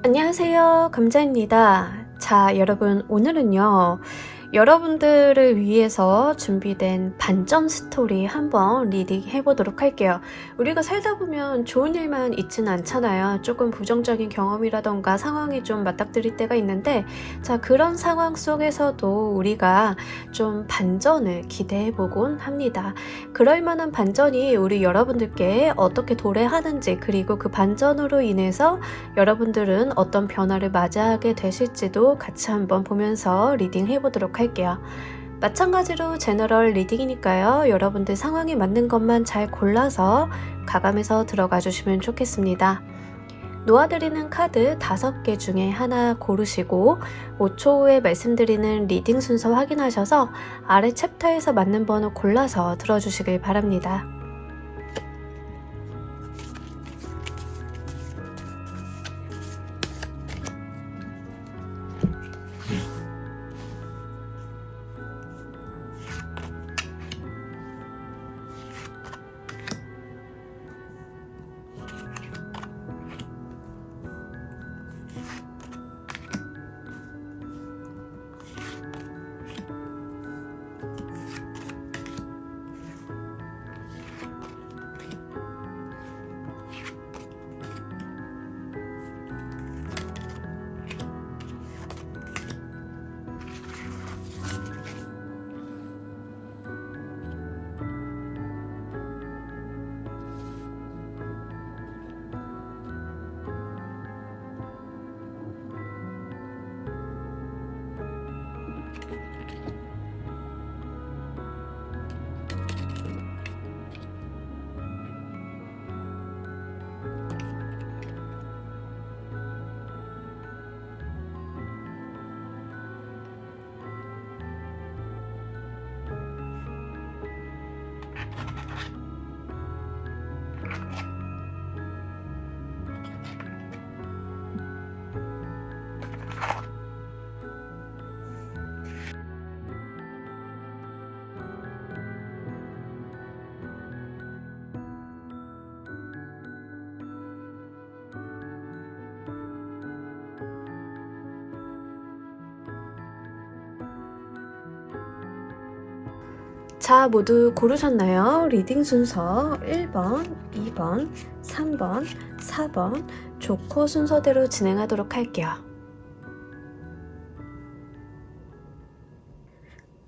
안녕하세요. 감자입니다. 자, 여러분, 오늘은요, 여러분들을 위해서 준비된 반전 스토리 한번 리딩 해보도록 할게요. 우리가 살다 보면 좋은 일만 있지는 않잖아요. 조금 부정적인 경험이라던가 상황이 좀 맞닥뜨릴 때가 있는데, 자, 그런 상황 속에서도 우리가 좀 반전을 기대해보곤 합니다. 그럴 만한 반전이 우리 여러분들께 어떻게 도래하는지, 그리고 그 반전으로 인해서 여러분들은 어떤 변화를 맞이하게 되실지도 같이 한번 보면서 리딩 해보도록 할게요. 마찬가지로 제너럴 리딩이니까요. 여러분들 상황에 맞는 것만 잘 골라서 가감해서 들어가 주시면 좋겠습니다. 놓아드리는 카드 5개 중에 하나 고르시고 5초 후에 말씀드리는 리딩 순서 확인하셔서 아래 챕터에서 맞는 번호 골라서 들어주시길 바랍니다. 자, 모두 고르셨나요? 리딩 순서 1번, 2번, 3번, 4번 조커 순서대로 진행하도록 할게요.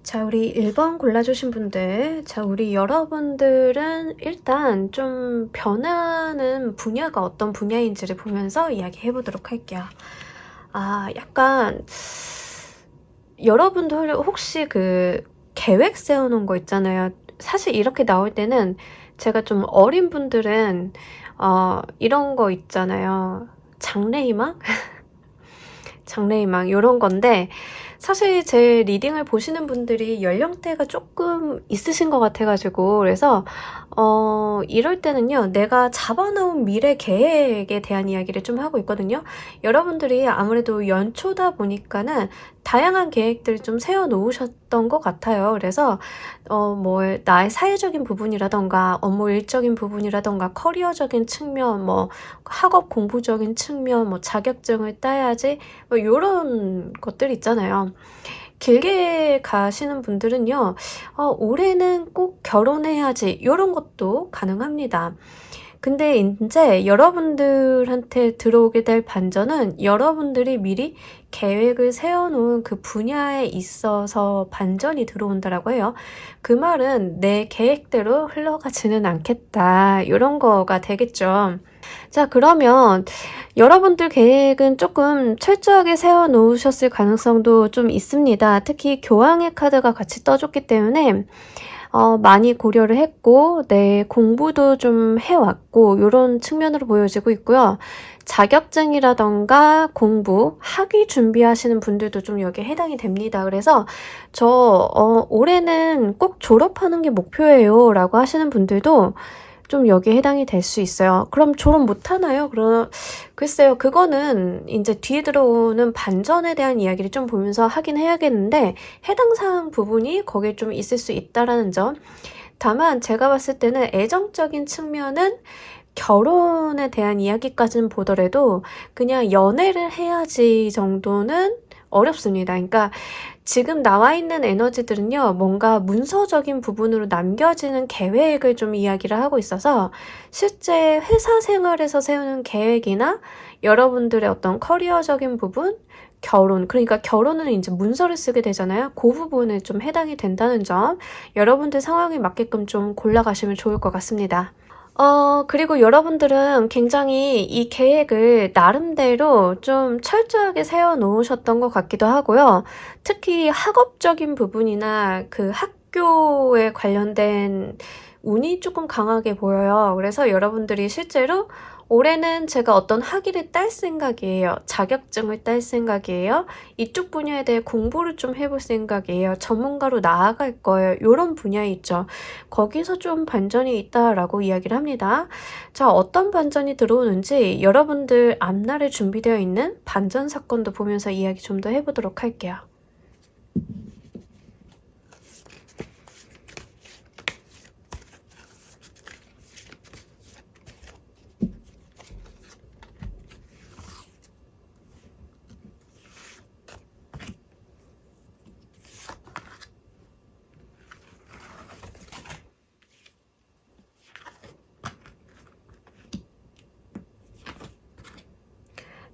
자, 우리 1번 골라주신 분들, 자, 우리 여러분들은 일단 좀 변하는 분야가 어떤 분야인지를 보면서 이야기해 보도록 할게요. 약간 여러분들 혹시 그 계획 세워놓은 거 있잖아요. 사실 이렇게 나올 때는 제가 좀 어린 분들은 이런 거 있잖아요. 장래희망? 장래희망 이런 건데 사실 제 리딩을 보시는 분들이 연령대가 조금 있으신 것 같아가지고 그래서 이럴 때는요 내가 잡아놓은 미래 계획에 대한 이야기를 좀 하고 있거든요. 여러분들이 아무래도 연초다 보니까는 다양한 계획들을 좀 세워놓으셨던 것 같아요. 그래서 나의 사회적인 부분이라던가 업무 일적인 부분이라던가 커리어적인 측면, 학업 공부적인 측면, 자격증을 따야지 이런 것들 있잖아요. 길게 가시는 분들은요, 올해는 꼭 결혼해야지 이런 것도 가능합니다. 근데 이제 여러분들한테 들어오게 될 반전은 여러분들이 미리 계획을 세워놓은 그 분야에 있어서 반전이 들어온다라고 해요. 그 말은 내 계획대로 흘러가지는 않겠다 이런 거가 되겠죠. 자, 그러면 여러분들 계획은 조금 철저하게 세워놓으셨을 가능성도 좀 있습니다. 특히 교황의 카드가 같이 떠줬기 때문에 많이 고려를 했고, 네, 공부도 좀 해왔고, 이런 측면으로 보여지고 있고요. 자격증이라던가 공부, 학위 준비하시는 분들도 좀 여기에 해당이 됩니다. 그래서 올해는 꼭 졸업하는 게 목표예요 라고 하시는 분들도 좀 여기에 해당이 될 수 있어요. 그럼 졸업 못하나요? 글쎄요. 그거는 이제 뒤에 들어오는 반전에 대한 이야기를 좀 보면서 하긴 해야겠는데 해당 사항 부분이 거기에 좀 있을 수 있다라는 점. 다만 제가 봤을 때는 애정적인 측면은 결혼에 대한 이야기까지는 보더라도 그냥 연애를 해야지 정도는 어렵습니다. 그러니까 지금 나와 있는 에너지들은요, 뭔가 문서적인 부분으로 남겨지는 계획을 좀 이야기를 하고 있어서 실제 회사 생활에서 세우는 계획이나 여러분들의 어떤 커리어적인 부분, 결혼, 그러니까 결혼은 이제 문서를 쓰게 되잖아요. 그 부분에 좀 해당이 된다는 점, 여러분들 상황에 맞게끔 좀 골라가시면 좋을 것 같습니다. 그리고 여러분들은 굉장히 이 계획을 나름대로 좀 철저하게 세워 놓으셨던 것 같기도 하고요. 특히 학업적인 부분이나 그 학교에 관련된 운이 조금 강하게 보여요. 그래서 여러분들이 실제로 올해는 제가 어떤 학위를 딸 생각이에요. 자격증을 딸 생각이에요. 이쪽 분야에 대해 공부를 좀 해볼 생각이에요. 전문가로 나아갈 거예요. 이런 분야 있죠. 거기서 좀 반전이 있다라고 이야기를 합니다. 자, 어떤 반전이 들어오는지 여러분들 앞날에 준비되어 있는 반전 사건도 보면서 이야기 좀 더 해보도록 할게요.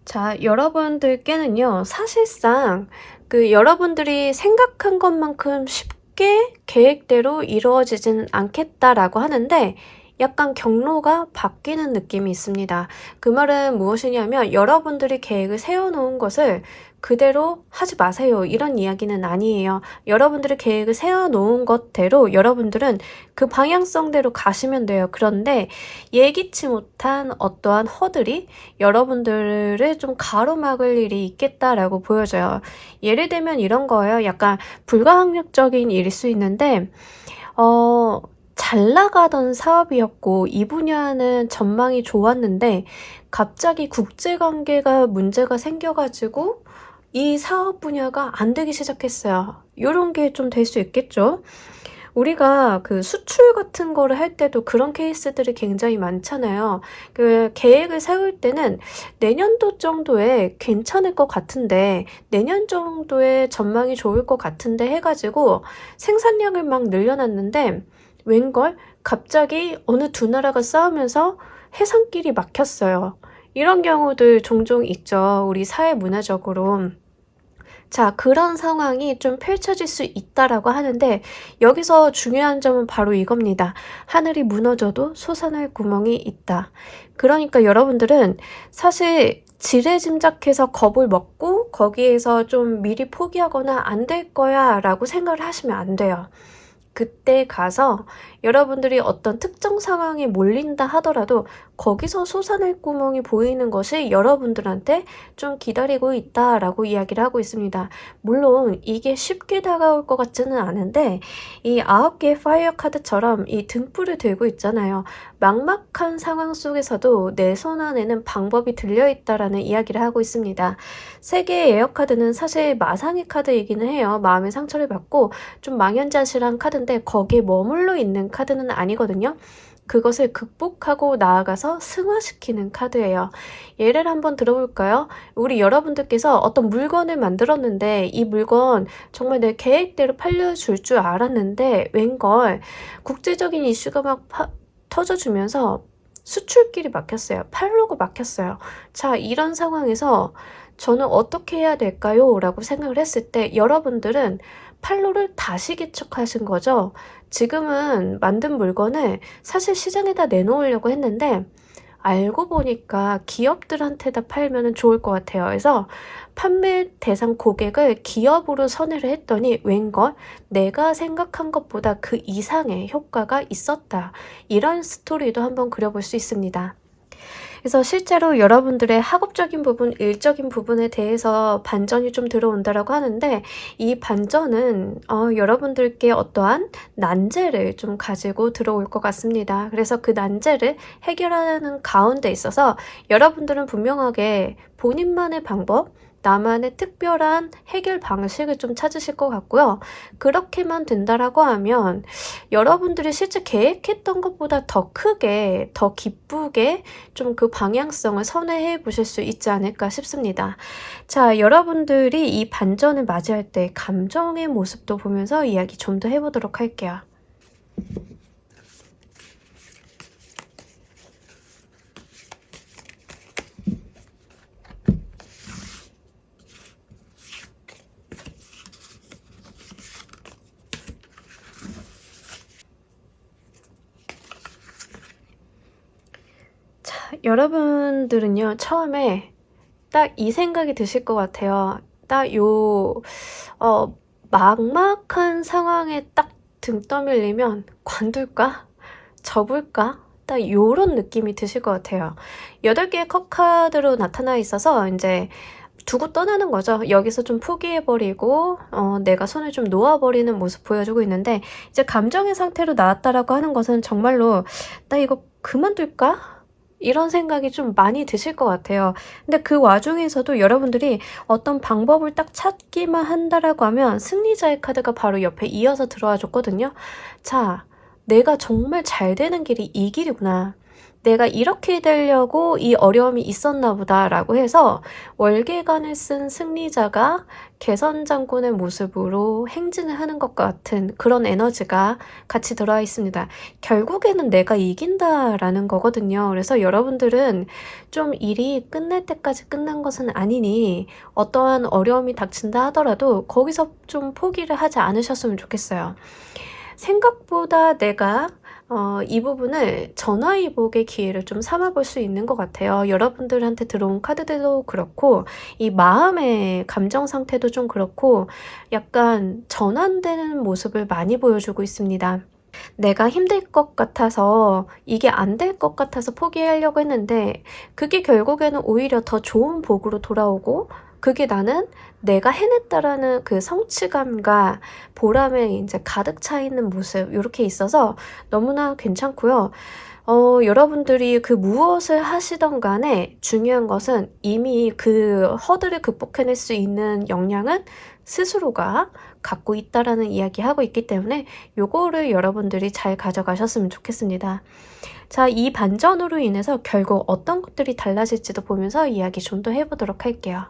자, 여러분들께는요, 사실상 그 여러분들이 생각한 것만큼 쉽게 계획대로 이루어지지는 않겠다라고 하는데 약간 경로가 바뀌는 느낌이 있습니다. 그 말은 무엇이냐면 여러분들이 계획을 세워놓은 것을 그대로 하지 마세요. 이런 이야기는 아니에요. 여러분들의 계획을 세워놓은 것대로 여러분들은 그 방향성대로 가시면 돼요. 그런데 예기치 못한 어떠한 허들이 여러분들을 좀 가로막을 일이 있겠다라고 보여져요. 예를 들면 이런 거예요. 약간 불가항력적인 일일 수 있는데 잘 나가던 사업이었고 이 분야는 전망이 좋았는데 갑자기 국제관계가 문제가 생겨가지고 이 사업 분야가 안 되기 시작했어요. 이런 게 좀 될 수 있겠죠. 우리가 그 수출 같은 거를 할 때도 그런 케이스들이 굉장히 많잖아요. 그 계획을 세울 때는 내년도 정도에 괜찮을 것 같은데, 내년 정도에 전망이 좋을 것 같은데 해가지고 생산량을 막 늘려놨는데, 웬걸? 갑자기 어느 두 나라가 싸우면서 해상길이 막혔어요. 이런 경우들 종종 있죠. 우리 사회 문화적으로. 자, 그런 상황이 좀 펼쳐질 수 있다라고 하는데 여기서 중요한 점은 바로 이겁니다. 하늘이 무너져도 솟아날 구멍이 있다. 그러니까 여러분들은 사실 지레짐작해서 겁을 먹고 거기에서 좀 미리 포기하거나 안 될 거야 라고 생각을 하시면 안 돼요. 그때 가서 여러분들이 어떤 특정 상황에 몰린다 하더라도 거기서 솟아날 구멍이 보이는 것이 여러분들한테 좀 기다리고 있다라고 이야기를 하고 있습니다. 물론 이게 쉽게 다가올 것 같지는 않은데 이 9개의 파이어 카드처럼 이 등불을 들고 있잖아요. 막막한 상황 속에서도 내 손 안에는 방법이 들려있다라는 이야기를 하고 있습니다. 3개의 에어 카드는 사실 마상의 카드이기는 해요. 마음의 상처를 받고 좀 망연자실한 카드인데 거기에 머물러 있는 카드는 아니거든요. 그것을 극복하고 나아가서 승화시키는 카드예요. 예를 한번 들어볼까요? 우리 여러분들께서 어떤 물건을 만들었는데 이 물건 정말 내 계획대로 팔려줄 줄 알았는데 웬걸 국제적인 이슈가 막 터져주면서 수출길이 막혔어요. 팔로가 막혔어요. 자, 이런 상황에서 저는 어떻게 해야 될까요? 라고 생각을 했을 때 여러분들은 팔로를 다시 개척하신 거죠. 지금은 만든 물건을 사실 시장에다 내놓으려고 했는데 알고 보니까 기업들한테다 팔면 좋을 것 같아요. 그래서 판매 대상 고객을 기업으로 선회를 했더니 웬걸 내가 생각한 것보다 그 이상의 효과가 있었다. 이런 스토리도 한번 그려볼 수 있습니다. 그래서 실제로 여러분들의 학업적인 부분, 일적인 부분에 대해서 반전이 좀 들어온다라고 하는데 이 반전은 여러분들께 어떠한 난제를 좀 가지고 들어올 것 같습니다. 그래서 그 난제를 해결하는 가운데 있어서 여러분들은 분명하게 본인만의 방법, 나만의 특별한 해결 방식을 좀 찾으실 것 같고요. 그렇게만 된다라고 하면 여러분들이 실제 계획했던 것보다 더 크게, 더 기쁘게 좀 그 방향성을 선회해 보실 수 있지 않을까 싶습니다. 자, 여러분들이 이 반전을 맞이할 때 감정의 모습도 보면서 이야기 좀 더 해보도록 할게요. 자, 여러분들은요, 처음에 딱 이 생각이 드실 것 같아요. 딱 막막한 상황에 딱 등 떠밀리면 관둘까? 접을까? 딱 요런 느낌이 드실 것 같아요. 8개의 컵카드로 나타나 있어서 이제 두고 떠나는 거죠. 여기서 좀 포기해버리고 내가 손을 좀 놓아버리는 모습 보여주고 있는데, 이제 감정의 상태로 나왔다라고 하는 것은 정말로 나 이거 그만둘까? 이런 생각이 좀 많이 드실 것 같아요. 근데 그 와중에서도 여러분들이 어떤 방법을 딱 찾기만 한다라고 하면 승리자의 카드가 바로 옆에 이어서 들어와 줬거든요. 자, 내가 정말 잘 되는 길이 이 길이구나. 내가 이렇게 되려고 이 어려움이 있었나 보다라고 해서 월계관을 쓴 승리자가 개선장군의 모습으로 행진을 하는 것 같은 그런 에너지가 같이 들어와 있습니다. 결국에는 내가 이긴다라는 거거든요. 그래서 여러분들은 좀 일이 끝날 때까지 끝난 것은 아니니 어떠한 어려움이 닥친다 하더라도 거기서 좀 포기를 하지 않으셨으면 좋겠어요. 생각보다 내가 이 부분을 전화위복의 기회를 좀 삼아볼 수 있는 것 같아요. 여러분들한테 들어온 카드들도 그렇고 이 마음의 감정 상태도 좀 그렇고 약간 전환되는 모습을 많이 보여주고 있습니다. 내가 힘들 것 같아서, 이게 안 될 것 같아서 포기하려고 했는데 그게 결국에는 오히려 더 좋은 복으로 돌아오고, 그게 나는 내가 해냈다라는 그 성취감과 보람에 이제 가득 차 있는 모습, 이렇게 있어서 너무나 괜찮고요. 여러분들이 그 무엇을 하시던 간에 중요한 것은 이미 그 허들을 극복해낼 수 있는 역량은 스스로가 갖고 있다라는 이야기하고 있기 때문에 요거를 여러분들이 잘 가져가셨으면 좋겠습니다. 자, 이 반전으로 인해서 결국 어떤 것들이 달라질지도 보면서 이야기 좀 더 해보도록 할게요.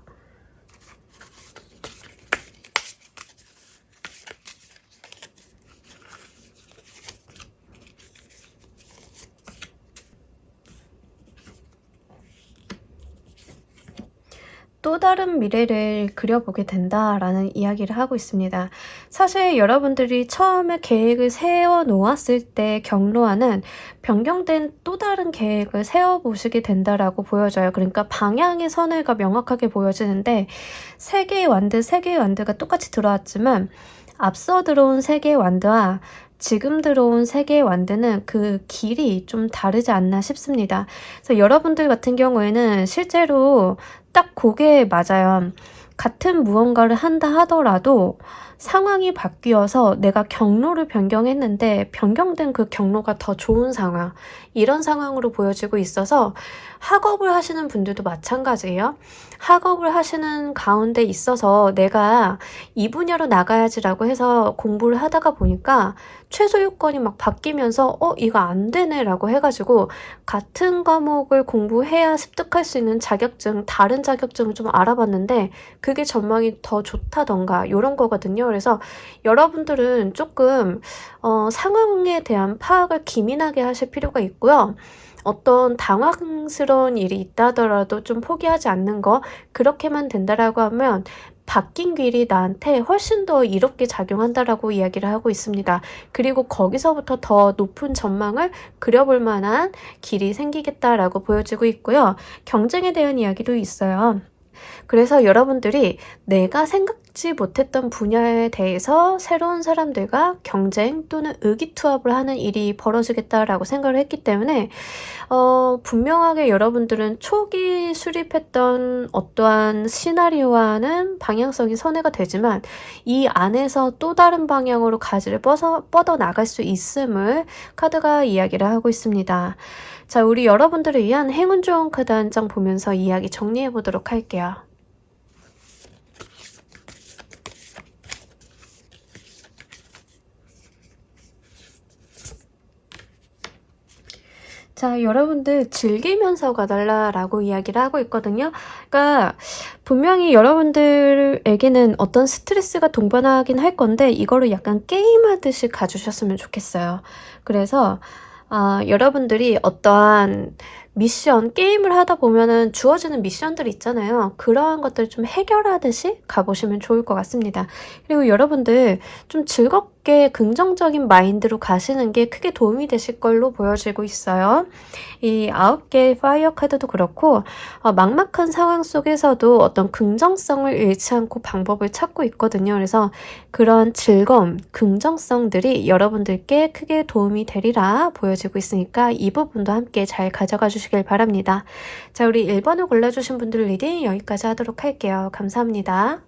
또 다른 미래를 그려보게 된다라는 이야기를 하고 있습니다. 사실 여러분들이 처음에 계획을 세워 놓았을 때 경로와는 변경된 또 다른 계획을 세워보시게 된다라고 보여져요. 그러니까 방향의 선회가 명확하게 보여지는데, 세 개의 완드가 똑같이 들어왔지만 앞서 들어온 세 개의 완드와 지금 들어온 세 개의 완드는 그 길이 좀 다르지 않나 싶습니다. 그래서 여러분들 같은 경우에는 실제로 딱 그게 맞아요. 같은 무언가를 한다 하더라도 상황이 바뀌어서 내가 경로를 변경했는데 변경된 그 경로가 더 좋은 상황, 이런 상황으로 보여지고 있어서 학업을 하시는 분들도 마찬가지예요. 학업을 하시는 가운데 있어서 내가 이 분야로 나가야지라고 해서 공부를 하다가 보니까 최소 요건이 막 바뀌면서 이거 안 되네 라고 해가지고 같은 과목을 공부해야 습득할 수 있는 자격증, 다른 자격증을 좀 알아봤는데 그게 전망이 더 좋다던가 이런 거거든요. 그래서 여러분들은 조금 상황에 대한 파악을 기민하게 하실 필요가 있고요. 어떤 당황스러운 일이 있다 하더라도 좀 포기하지 않는 거, 그렇게만 된다라고 하면 바뀐 길이 나한테 훨씬 더 이롭게 작용한다라고 이야기를 하고 있습니다. 그리고 거기서부터 더 높은 전망을 그려볼 만한 길이 생기겠다라고 보여지고 있고요. 경쟁에 대한 이야기도 있어요. 그래서 여러분들이 내가 생각지 못했던 분야에 대해서 새로운 사람들과 경쟁 또는 의기투합을 하는 일이 벌어지겠다라고 생각을 했기 때문에 분명하게 여러분들은 초기 수립했던 어떠한 시나리오와는 방향성이 선회가 되지만 이 안에서 또 다른 방향으로 가지를 뻗어나갈 수 있음을 카드가 이야기를 하고 있습니다. 자, 우리 여러분들을 위한 행운 좋은 카드 한 장 보면서 이야기 정리해 보도록 할게요. 자, 여러분들 즐기면서 가달라라고 이야기를 하고 있거든요. 그러니까 분명히 여러분들에게는 어떤 스트레스가 동반하긴 할 건데 이거를 약간 게임하듯이 가주셨으면 좋겠어요. 그래서 여러분들이 어떠한 미션, 게임을 하다 보면은 주어지는 미션들 있잖아요. 그러한 것들을 좀 해결하듯이 가보시면 좋을 것 같습니다. 그리고 여러분들 좀 즐겁게 긍정적인 마인드로 가시는 게 크게 도움이 되실 걸로 보여지고 있어요. 이 9개의 파이어 카드도 그렇고 막막한 상황 속에서도 어떤 긍정성을 잃지 않고 방법을 찾고 있거든요. 그래서 그런 즐거움, 긍정성들이 여러분들께 크게 도움이 되리라 보여지고 있으니까 이 부분도 함께 잘 가져가 주시길 바랍니다. 자, 우리 1번을 골라주신 분들 리딩 여기까지 하도록 할게요. 감사합니다.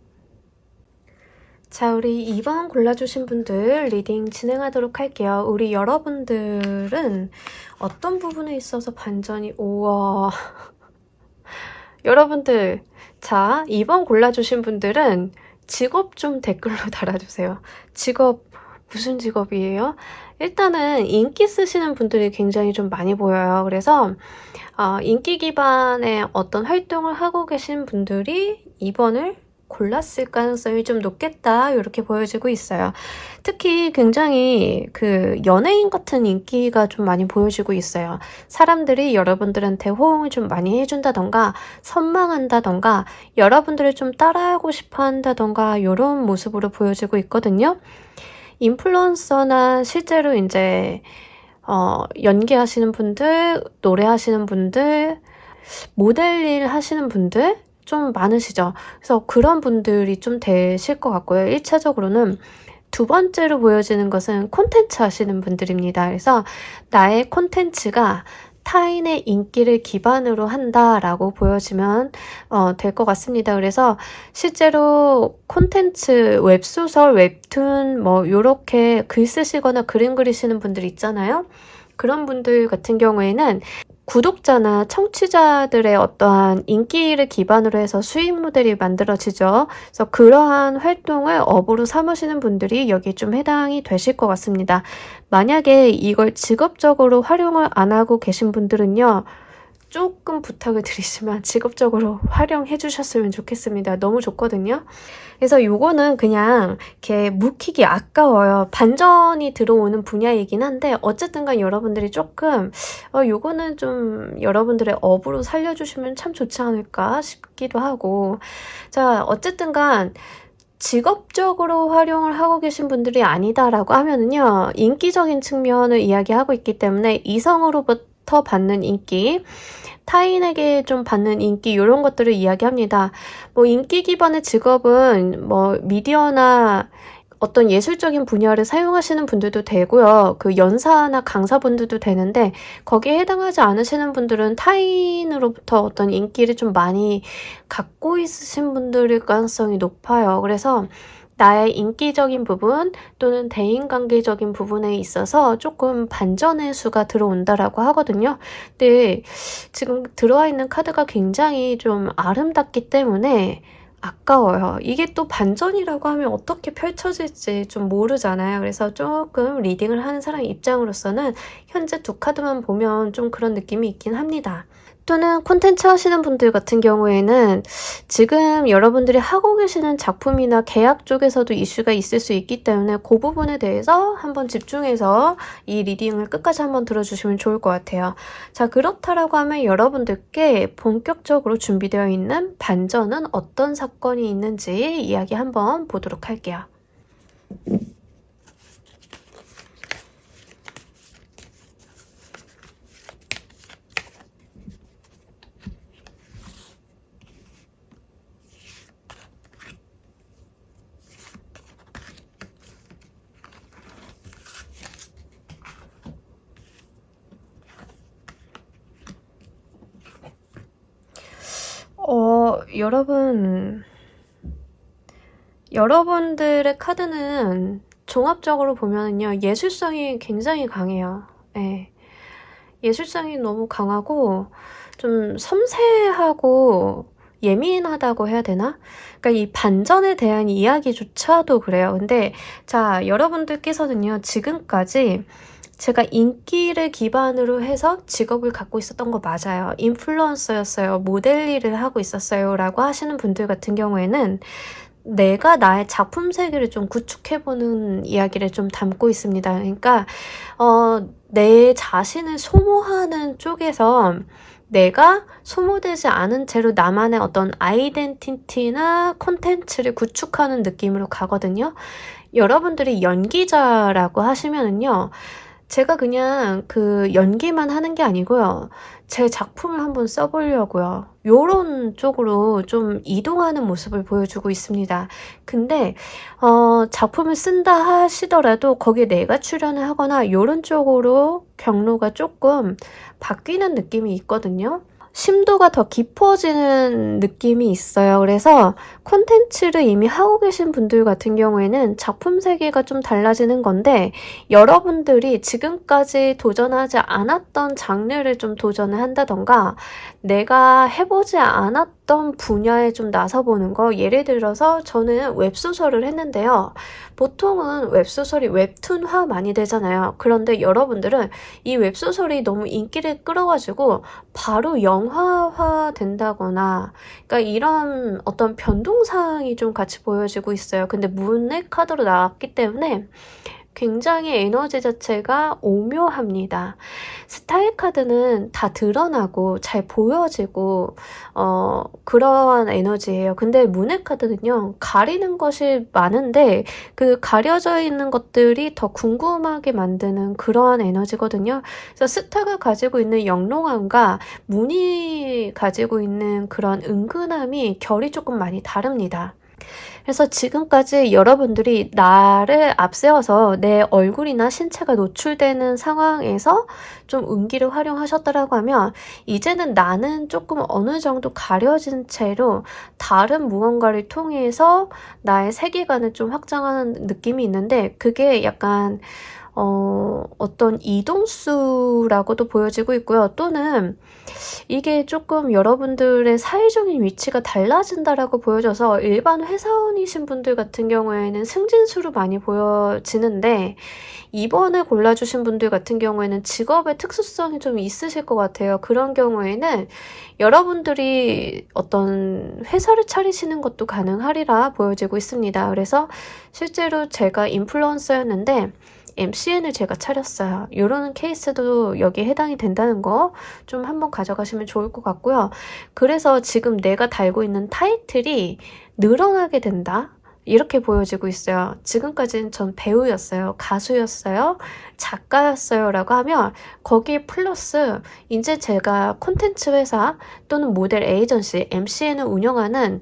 자, 우리 2번 골라주신 분들 리딩 진행하도록 할게요. 우리 여러분들은 어떤 부분에 있어서 반전이, 우와. 여러분들, 자, 2번 골라주신 분들은 직업 좀 댓글로 달아주세요. 직업, 무슨 직업이에요? 일단은 인기 쓰시는 분들이 굉장히 좀 많이 보여요. 그래서 인기 기반의 어떤 활동을 하고 계신 분들이 2번을 골랐을 가능성이 좀 높겠다 이렇게 보여지고 있어요. 특히 굉장히 그 연예인 같은 인기가 좀 많이 보여지고 있어요. 사람들이 여러분들한테 호응을 좀 많이 해준다던가 선망한다던가 여러분들을 좀 따라하고 싶어 한다던가 이런 모습으로 보여지고 있거든요. 인플루언서나 실제로 이제 연기하시는 분들, 노래하시는 분들, 모델 일 하시는 분들 좀 많으시죠. 그래서 그런 분들이 좀 되실 것 같고요. 1차적으로는 두 번째로 보여지는 것은 콘텐츠 하시는 분들입니다. 그래서 나의 콘텐츠가 타인의 인기를 기반으로 한다라고 보여지면 될 것 같습니다. 그래서 실제로 콘텐츠, 웹소설, 웹툰 뭐 요렇게 글 쓰시거나 그림 그리시는 분들 있잖아요. 그런 분들 같은 경우에는 구독자나 청취자들의 어떠한 인기를 기반으로 해서 수익 모델이 만들어지죠. 그래서 그러한 활동을 업으로 삼으시는 분들이 여기 좀 해당이 되실 것 같습니다. 만약에 이걸 직업적으로 활용을 안 하고 계신 분들은요. 조금 부탁을 드리지만 직업적으로 활용해 주셨으면 좋겠습니다. 너무 좋거든요. 그래서 요거는 그냥 이렇게 묵히기 아까워요. 반전이 들어오는 분야이긴 한데 어쨌든 간 여러분들이 조금 요거는 좀 여러분들의 업으로 살려주시면 참 좋지 않을까 싶기도 하고 자 어쨌든 간 직업적으로 활용을 하고 계신 분들이 아니다라고 하면은요. 인기적인 측면을 이야기하고 있기 때문에 이성으로부터 받는 인기 타인에게 좀 받는 인기 이런 것들을 이야기합니다. 뭐 인기 기반의 직업은 뭐 미디어나 어떤 예술적인 분야를 사용하시는 분들도 되고요. 그 연사나 강사분들도 되는데 거기에 해당하지 않으시는 분들은 타인으로부터 어떤 인기를 좀 많이 갖고 있으신 분들일 가능성이 높아요. 그래서 나의 인기적인 부분 또는 대인관계적인 부분에 있어서 조금 반전의 수가 들어온다라고 하거든요. 근데 지금 들어와 있는 카드가 굉장히 좀 아름답기 때문에 아까워요. 이게 또 반전이라고 하면 어떻게 펼쳐질지 좀 모르잖아요. 그래서 조금 리딩을 하는 사람 입장으로서는 현재 두 카드만 보면 좀 그런 느낌이 있긴 합니다. 또는 콘텐츠 하시는 분들 같은 경우에는 지금 여러분들이 하고 계시는 작품이나 계약 쪽에서도 이슈가 있을 수 있기 때문에 그 부분에 대해서 한번 집중해서 이 리딩을 끝까지 한번 들어주시면 좋을 것 같아요. 자, 그렇다라고 하면 여러분들께 본격적으로 준비되어 있는 반전은 어떤 사건이 있는지 이야기 한번 보도록 할게요. 여러분들의 카드는 종합적으로 보면요. 예술성이 굉장히 강해요. 네. 예술성이 너무 강하고 좀 섬세하고 예민하다고 해야 되나? 그러니까 이 반전에 대한 이야기조차도 그래요. 근데 자, 여러분들께서는요, 지금까지 제가 인기를 기반으로 해서 직업을 갖고 있었던 거 맞아요. 인플루언서였어요. 모델 일을 하고 있었어요. 라고 하시는 분들 같은 경우에는 내가 나의 작품 세계를 좀 구축해보는 이야기를 좀 담고 있습니다. 그러니까 내 자신을 소모하는 쪽에서 내가 소모되지 않은 채로 나만의 어떤 아이덴티티나 콘텐츠를 구축하는 느낌으로 가거든요. 여러분들이 연기자라고 하시면은요, 제가 그냥 그 연기만 하는 게 아니고요, 제 작품을 한번 써보려고요. 요런 쪽으로 좀 이동하는 모습을 보여주고 있습니다. 근데 작품을 쓴다 하시더라도 거기에 내가 출연을 하거나 요런 쪽으로 경로가 조금 바뀌는 느낌이 있거든요. 심도가 더 깊어지는 느낌이 있어요. 그래서 콘텐츠를 이미 하고 계신 분들 같은 경우에는 작품 세계가 좀 달라지는 건데, 여러분들이 지금까지 도전하지 않았던 장르를 좀 도전을 한다던가 내가 해보지 않았던 분야에 좀 나서보는 거, 예를 들어서 저는 웹소설을 했는데요. 보통은 웹소설이 웹툰화 많이 되잖아요. 그런데 여러분들은 이 웹소설이 너무 인기를 끌어가지고 바로 영화화 된다거나, 그러니까 이런 어떤 변동사항이 좀 같이 보여지고 있어요. 근데 문의 카드로 나왔기 때문에 굉장히 에너지 자체가 오묘합니다. 스타일 카드는 다 드러나고 잘 보여지고 그러한 에너지예요. 근데 문의 카드는요, 가리는 것이 많은데 그 가려져 있는 것들이 더 궁금하게 만드는 그러한 에너지거든요. 그래서 스타가 가지고 있는 영롱함과 문이 가지고 있는 그런 은근함이 결이 조금 많이 다릅니다. 그래서 지금까지 여러분들이 나를 앞세워서 내 얼굴이나 신체가 노출되는 상황에서 좀 운기를 활용하셨다라고 하면, 이제는 나는 조금 어느 정도 가려진 채로 다른 무언가를 통해서 나의 세계관을 좀 확장하는 느낌이 있는데, 그게 약간 어떤 이동수라고도 보여지고 있고요. 또는 이게 조금 여러분들의 사회적인 위치가 달라진다라고 보여져서 일반 회사원이신 분들 같은 경우에는 승진수로 많이 보여지는데, 이번에 골라주신 분들 같은 경우에는 직업의 특수성이 좀 있으실 것 같아요. 그런 경우에는 여러분들이 어떤 회사를 차리시는 것도 가능하리라 보여지고 있습니다. 그래서 실제로 제가 인플루언서였는데 MCN을 제가 차렸어요. 이런 케이스도 여기에 해당이 된다는 거 좀 한번 가져가시면 좋을 것 같고요. 그래서 지금 내가 달고 있는 타이틀이 늘어나게 된다, 이렇게 보여지고 있어요. 지금까지는 전 배우였어요, 가수였어요, 작가였어요 라고 하면 거기에 플러스 이제 제가 콘텐츠 회사 또는 모델 에이전시, MCN을 운영하는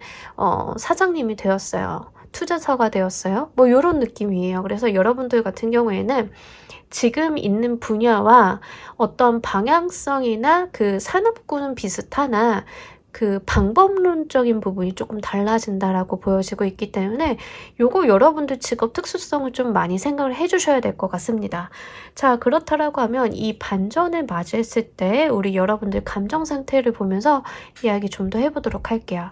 사장님이 되었어요. 투자사가 되었어요. 뭐 이런 느낌이에요. 그래서 여러분들 같은 경우에는 지금 있는 분야와 어떤 방향성이나 그 산업군은 비슷하나 그 방법론적인 부분이 조금 달라진다라고 보여지고 있기 때문에 요거 여러분들 직업 특수성을 좀 많이 생각을 해주셔야 될 것 같습니다. 자, 그렇다라고 하면 이 반전을 맞이했을 때 우리 여러분들 감정 상태를 보면서 이야기 좀 더 해보도록 할게요.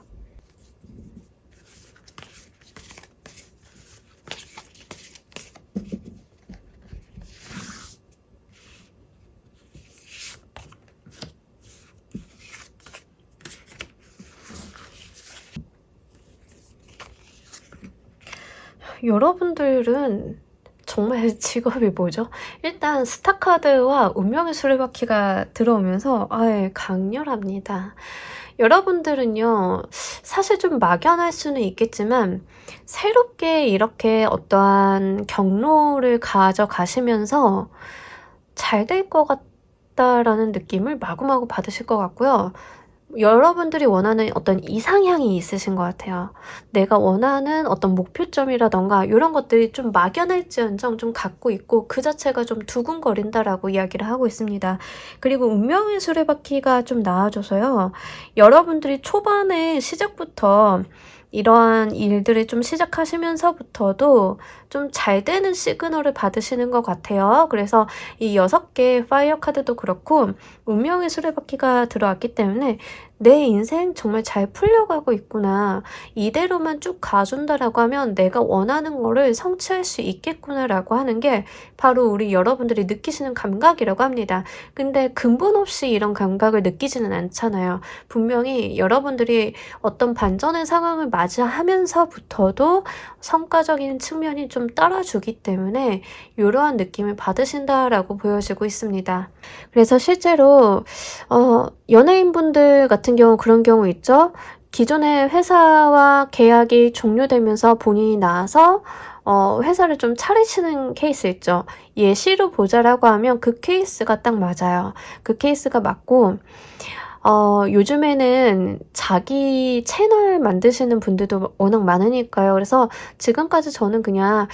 여러분들은 정말 직업이 뭐죠? 일단 스타카드와 운명의 수레바퀴가 들어오면서 강렬합니다. 여러분들은요, 사실 좀 막연할 수는 있겠지만 새롭게 이렇게 어떠한 경로를 가져가시면서 잘 될 것 같다라는 느낌을 마구마구 받으실 것 같고요. 여러분들이 원하는 어떤 이상향이 있으신 것 같아요. 내가 원하는 어떤 목표점이라던가 이런 것들이 좀 막연할지언정 좀 갖고 있고 그 자체가 좀 두근거린다라고 이야기를 하고 있습니다. 그리고 운명의 수레바퀴가 좀 나아져서요, 여러분들이 초반에 시작부터 이러한 일들을 좀 시작하시면서부터도 좀 잘 되는 시그널을 받으시는 것 같아요. 그래서 이 6개의 파이어 카드도 그렇고 운명의 수레바퀴가 들어왔기 때문에 내 인생 정말 잘 풀려가고 있구나. 이대로만 쭉 가준다라고 하면 내가 원하는 거를 성취할 수 있겠구나라고 하는 게 바로 우리 여러분들이 느끼시는 감각이라고 합니다. 근데 근본 없이 이런 감각을 느끼지는 않잖아요. 분명히 여러분들이 어떤 반전의 상황을 맞이하면서부터도 성과적인 측면이 좀 따라주기 때문에 이러한 느낌을 받으신다라고 보여지고 있습니다. 그래서 실제로 연예인분들 같은 경우 그런 경우 있죠. 기존의 회사와 계약이 종료되면서 본인이 나와서 회사를 좀 차리시는 케이스 있죠. 예시로 보자라고 하면 그 케이스가 딱 맞아요. 그 케이스가 맞고 요즘에는 자기 채널 만드시는 분들도 워낙 많으니까요. 그래서 지금까지 저는 그냥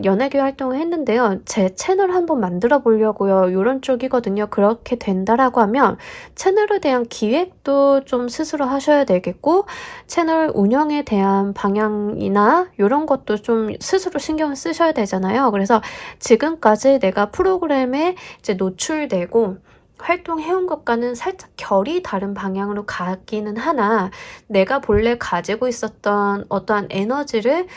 연예계 활동을 했는데요. 제 채널 한번 만들어 보려고요. 요런 쪽이거든요. 그렇게 된다라고 하면 채널에 대한 기획도 좀 스스로 하셔야 되겠고 채널 운영에 대한 방향이나 요런 것도 좀 스스로 신경을 쓰셔야 되잖아요. 그래서 지금까지 내가 프로그램에 이제 노출되고 활동해온 것과는 살짝 결이 다른 방향으로 가기는 하나 내가 본래 가지고 있었던 어떠한 에너지를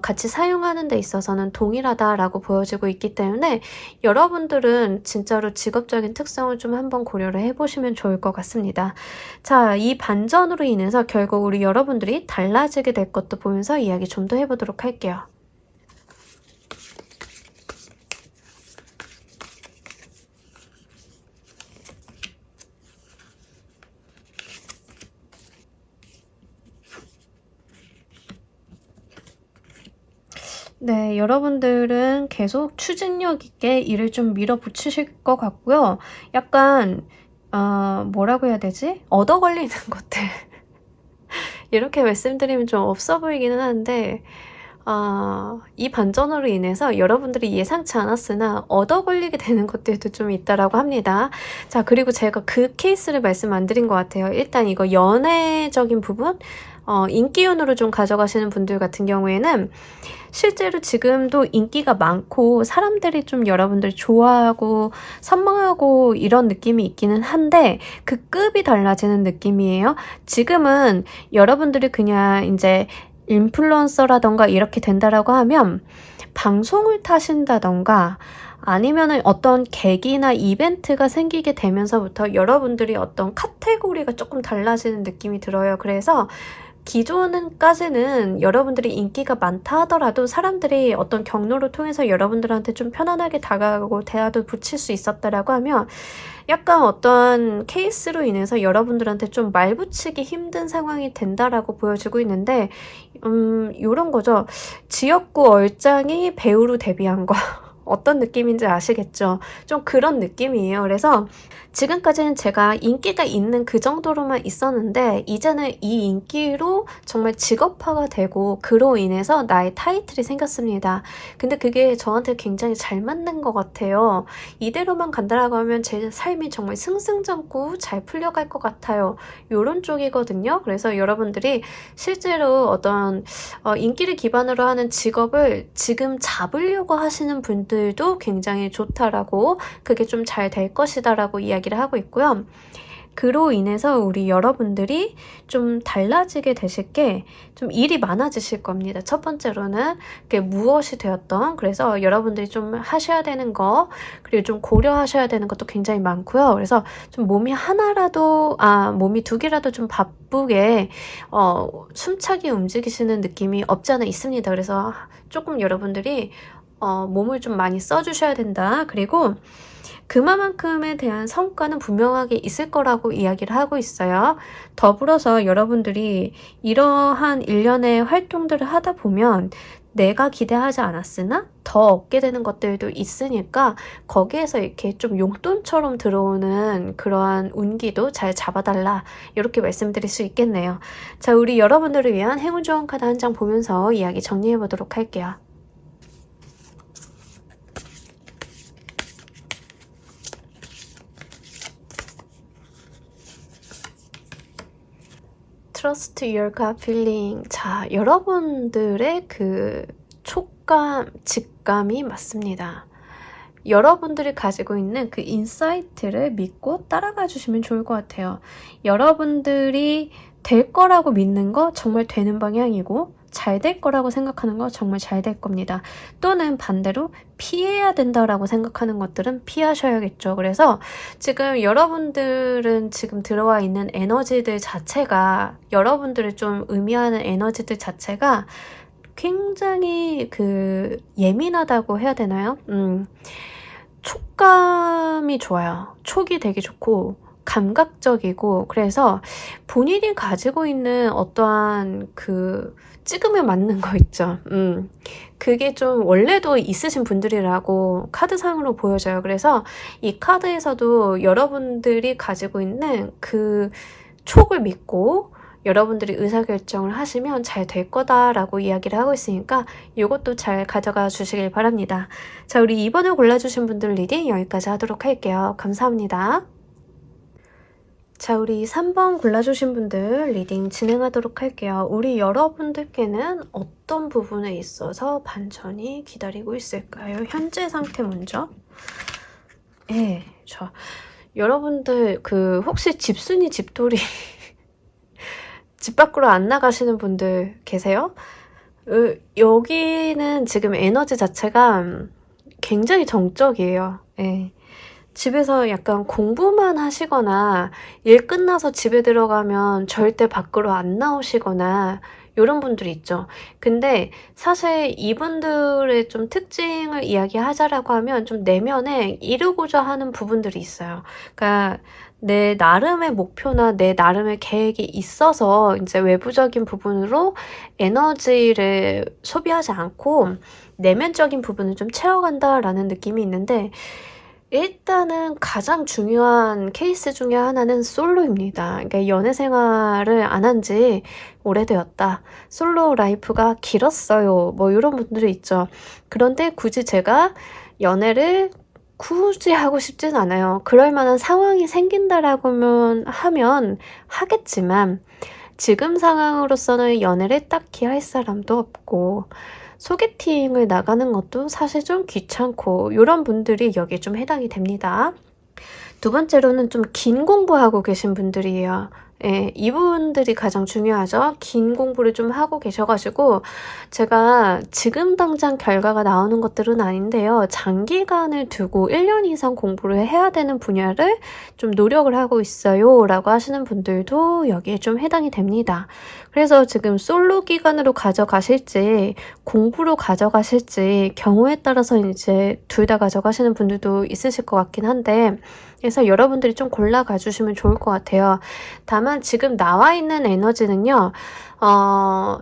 같이 사용하는 데 있어서는 동일하다라고 보여지고 있기 때문에 여러분들은 진짜로 직업적인 특성을 좀 한번 고려를 해보시면 좋을 것 같습니다. 자, 이 반전으로 인해서 결국 우리 여러분들이 달라지게 될 것도 보면서 이야기 좀 더 해보도록 할게요. 네, 여러분들은 계속 추진력 있게 일을 좀 밀어붙이실 것 같고요. 약간 뭐라고 해야 되지? 얻어 걸리는 것들 이렇게 말씀드리면 좀 없어 보이기는 한데 이 반전으로 인해서 여러분들이 예상치 않았으나 얻어 걸리게 되는 것들도 좀 있다라고 합니다. 자, 그리고 제가 그 케이스를 말씀 안 드린 것 같아요. 일단 이거 연애적인 부분, 인기운으로 좀 가져가시는 분들 같은 경우에는 실제로 지금도 인기가 많고 사람들이 좀 여러분들 좋아하고 선망하고 이런 느낌이 있기는 한데 그 급이 달라지는 느낌이에요. 지금은 여러분들이 그냥 이제 인플루언서라던가 이렇게 된다라고 하면 방송을 타신다던가 아니면은 어떤 계기나 이벤트가 생기게 되면서부터 여러분들이 어떤 카테고리가 조금 달라지는 느낌이 들어요. 그래서 기존까지는 여러분들이 인기가 많다 하더라도 사람들이 어떤 경로를 통해서 여러분들한테 좀 편안하게 다가가고 대화도 붙일 수 있었다라고 하면 약간 어떤 케이스로 인해서 여러분들한테 좀 말 붙이기 힘든 상황이 된다라고 보여지고 있는데 요런 거죠. 지역구 얼짱이 배우로 데뷔한 거. 어떤 느낌인지 아시겠죠? 좀 그런 느낌이에요. 그래서 지금까지는 제가 인기가 있는 그 정도로만 있었는데 이제는 이 인기로 정말 직업화가 되고 그로 인해서 나의 타이틀이 생겼습니다. 근데 그게 저한테 굉장히 잘 맞는 것 같아요. 이대로만 간다라고 하면 제 삶이 정말 승승장구 잘 풀려갈 것 같아요. 요런 쪽이거든요. 그래서 여러분들이 실제로 어떤 인기를 기반으로 하는 직업을 지금 잡으려고 하시는 분들도 굉장히 좋다라고 그게 좀 잘 될 것이다라고 이야기를 하고 있고요. 그로 인해서 우리 여러분들이 좀 달라지게 되실 게 좀 일이 많아지실 겁니다. 첫 번째로는 그게 무엇이 되었던 그래서 여러분들이 좀 하셔야 되는 거 그리고 좀 고려하셔야 되는 것도 굉장히 많고요. 그래서 좀 몸이 하나라도 몸이 두 개라도 좀 바쁘게 숨차게 움직이시는 느낌이 없지 않아 있습니다. 그래서 조금 여러분들이 몸을 좀 많이 써주셔야 된다. 그리고 그만큼에 대한 성과는 분명하게 있을 거라고 이야기를 하고 있어요. 더불어서 여러분들이 이러한 일련의 활동들을 하다 보면 내가 기대하지 않았으나 더 얻게 되는 것들도 있으니까 거기에서 이렇게 좀 용돈처럼 들어오는 그러한 운기도 잘 잡아달라 이렇게 말씀드릴 수 있겠네요. 자, 우리 여러분들을 위한 행운 좋은 카드 한 장 보면서 이야기 정리해 보도록 할게요. Trust your gut feeling. 자, 여러분들의 그 촉감, 직감이 맞습니다. 여러분들이 가지고 있는 그 인사이트를 믿고 따라가 주시면 좋을 것 같아요. 여러분들이 될 거라고 믿는 거 정말 되는 방향이고, 잘 될 거라고 생각하는 거 정말 잘 될 겁니다. 또는 반대로 피해야 된다라고 생각하는 것들은 피하셔야겠죠. 그래서 지금 여러분들은 지금 들어와 있는 에너지들 자체가, 여러분들을 좀 의미하는 에너지들 자체가 굉장히 예민하다고 해야 되나요? 촉감이 좋아요. 촉이 되게 좋고 감각적이고, 그래서 본인이 가지고 있는 어떠한 찍음에 맞는 거 있죠. 그게 좀 원래도 있으신 분들이라고 카드상으로 보여져요. 그래서 이 카드에서도 여러분들이 가지고 있는 그 촉을 믿고 여러분들이 의사결정을 하시면 잘 될 거다라고 이야기를 하고 있으니까 이것도 잘 가져가 주시길 바랍니다. 자, 우리 2번을 골라주신 분들 리딩 여기까지 하도록 할게요. 감사합니다. 자, 우리 3번 골라주신 분들 리딩 진행하도록 할게요. 우리 여러분들께는 어떤 부분에 있어서 반전이 기다리고 있을까요? 현재 상태 먼저. 네, 여러분들 혹시 집순이 집돌이 집 밖으로 안 나가시는 분들 계세요? 여기는 지금 에너지 자체가 굉장히 정적이에요. 예. 집에서 약간 공부만 하시거나 일 끝나서 집에 들어가면 절대 밖으로 안 나오시거나 이런 분들이 있죠. 근데 사실 이분들의 좀 특징을 이야기하자라고 하면 좀 내면에 이루고자 하는 부분들이 있어요. 그러니까 내 나름의 목표나 내 나름의 계획이 있어서 이제 외부적인 부분으로 에너지를 소비하지 않고 내면적인 부분을 좀 채워간다라는 느낌이 있는데, 일단은 가장 중요한 케이스 중에 하나는 솔로입니다. 그러니까 연애 생활을 안 한 지 오래되었다. 솔로 라이프가 길었어요. 뭐 이런 분들이 있죠. 그런데 굳이 제가 연애를 굳이 하고 싶진 않아요. 그럴 만한 상황이 생긴다라고 하면 하겠지만, 지금 상황으로서는 연애를 딱히 할 사람도 없고, 소개팅을 나가는 것도 사실 좀 귀찮고, 이런 분들이 여기에 좀 해당이 됩니다. 두 번째로는 좀 긴 공부하고 계신 분들이에요. 예, 이분들이 가장 중요하죠. 긴 공부를 좀 하고 계셔가지고 제가 지금 당장 결과가 나오는 것들은 아닌데요. 장기간을 두고 1년 이상 공부를 해야 되는 분야를 좀 노력을 하고 있어요 라고 하시는 분들도 여기에 좀 해당이 됩니다. 그래서 지금 솔로 기간으로 가져가실지 공부로 가져가실지 경우에 따라서 이제 둘 다 가져가시는 분들도 있으실 것 같긴 한데, 그래서 여러분들이 좀 골라가 주시면 좋을 것 같아요. 다만 지금 나와 있는 에너지는요,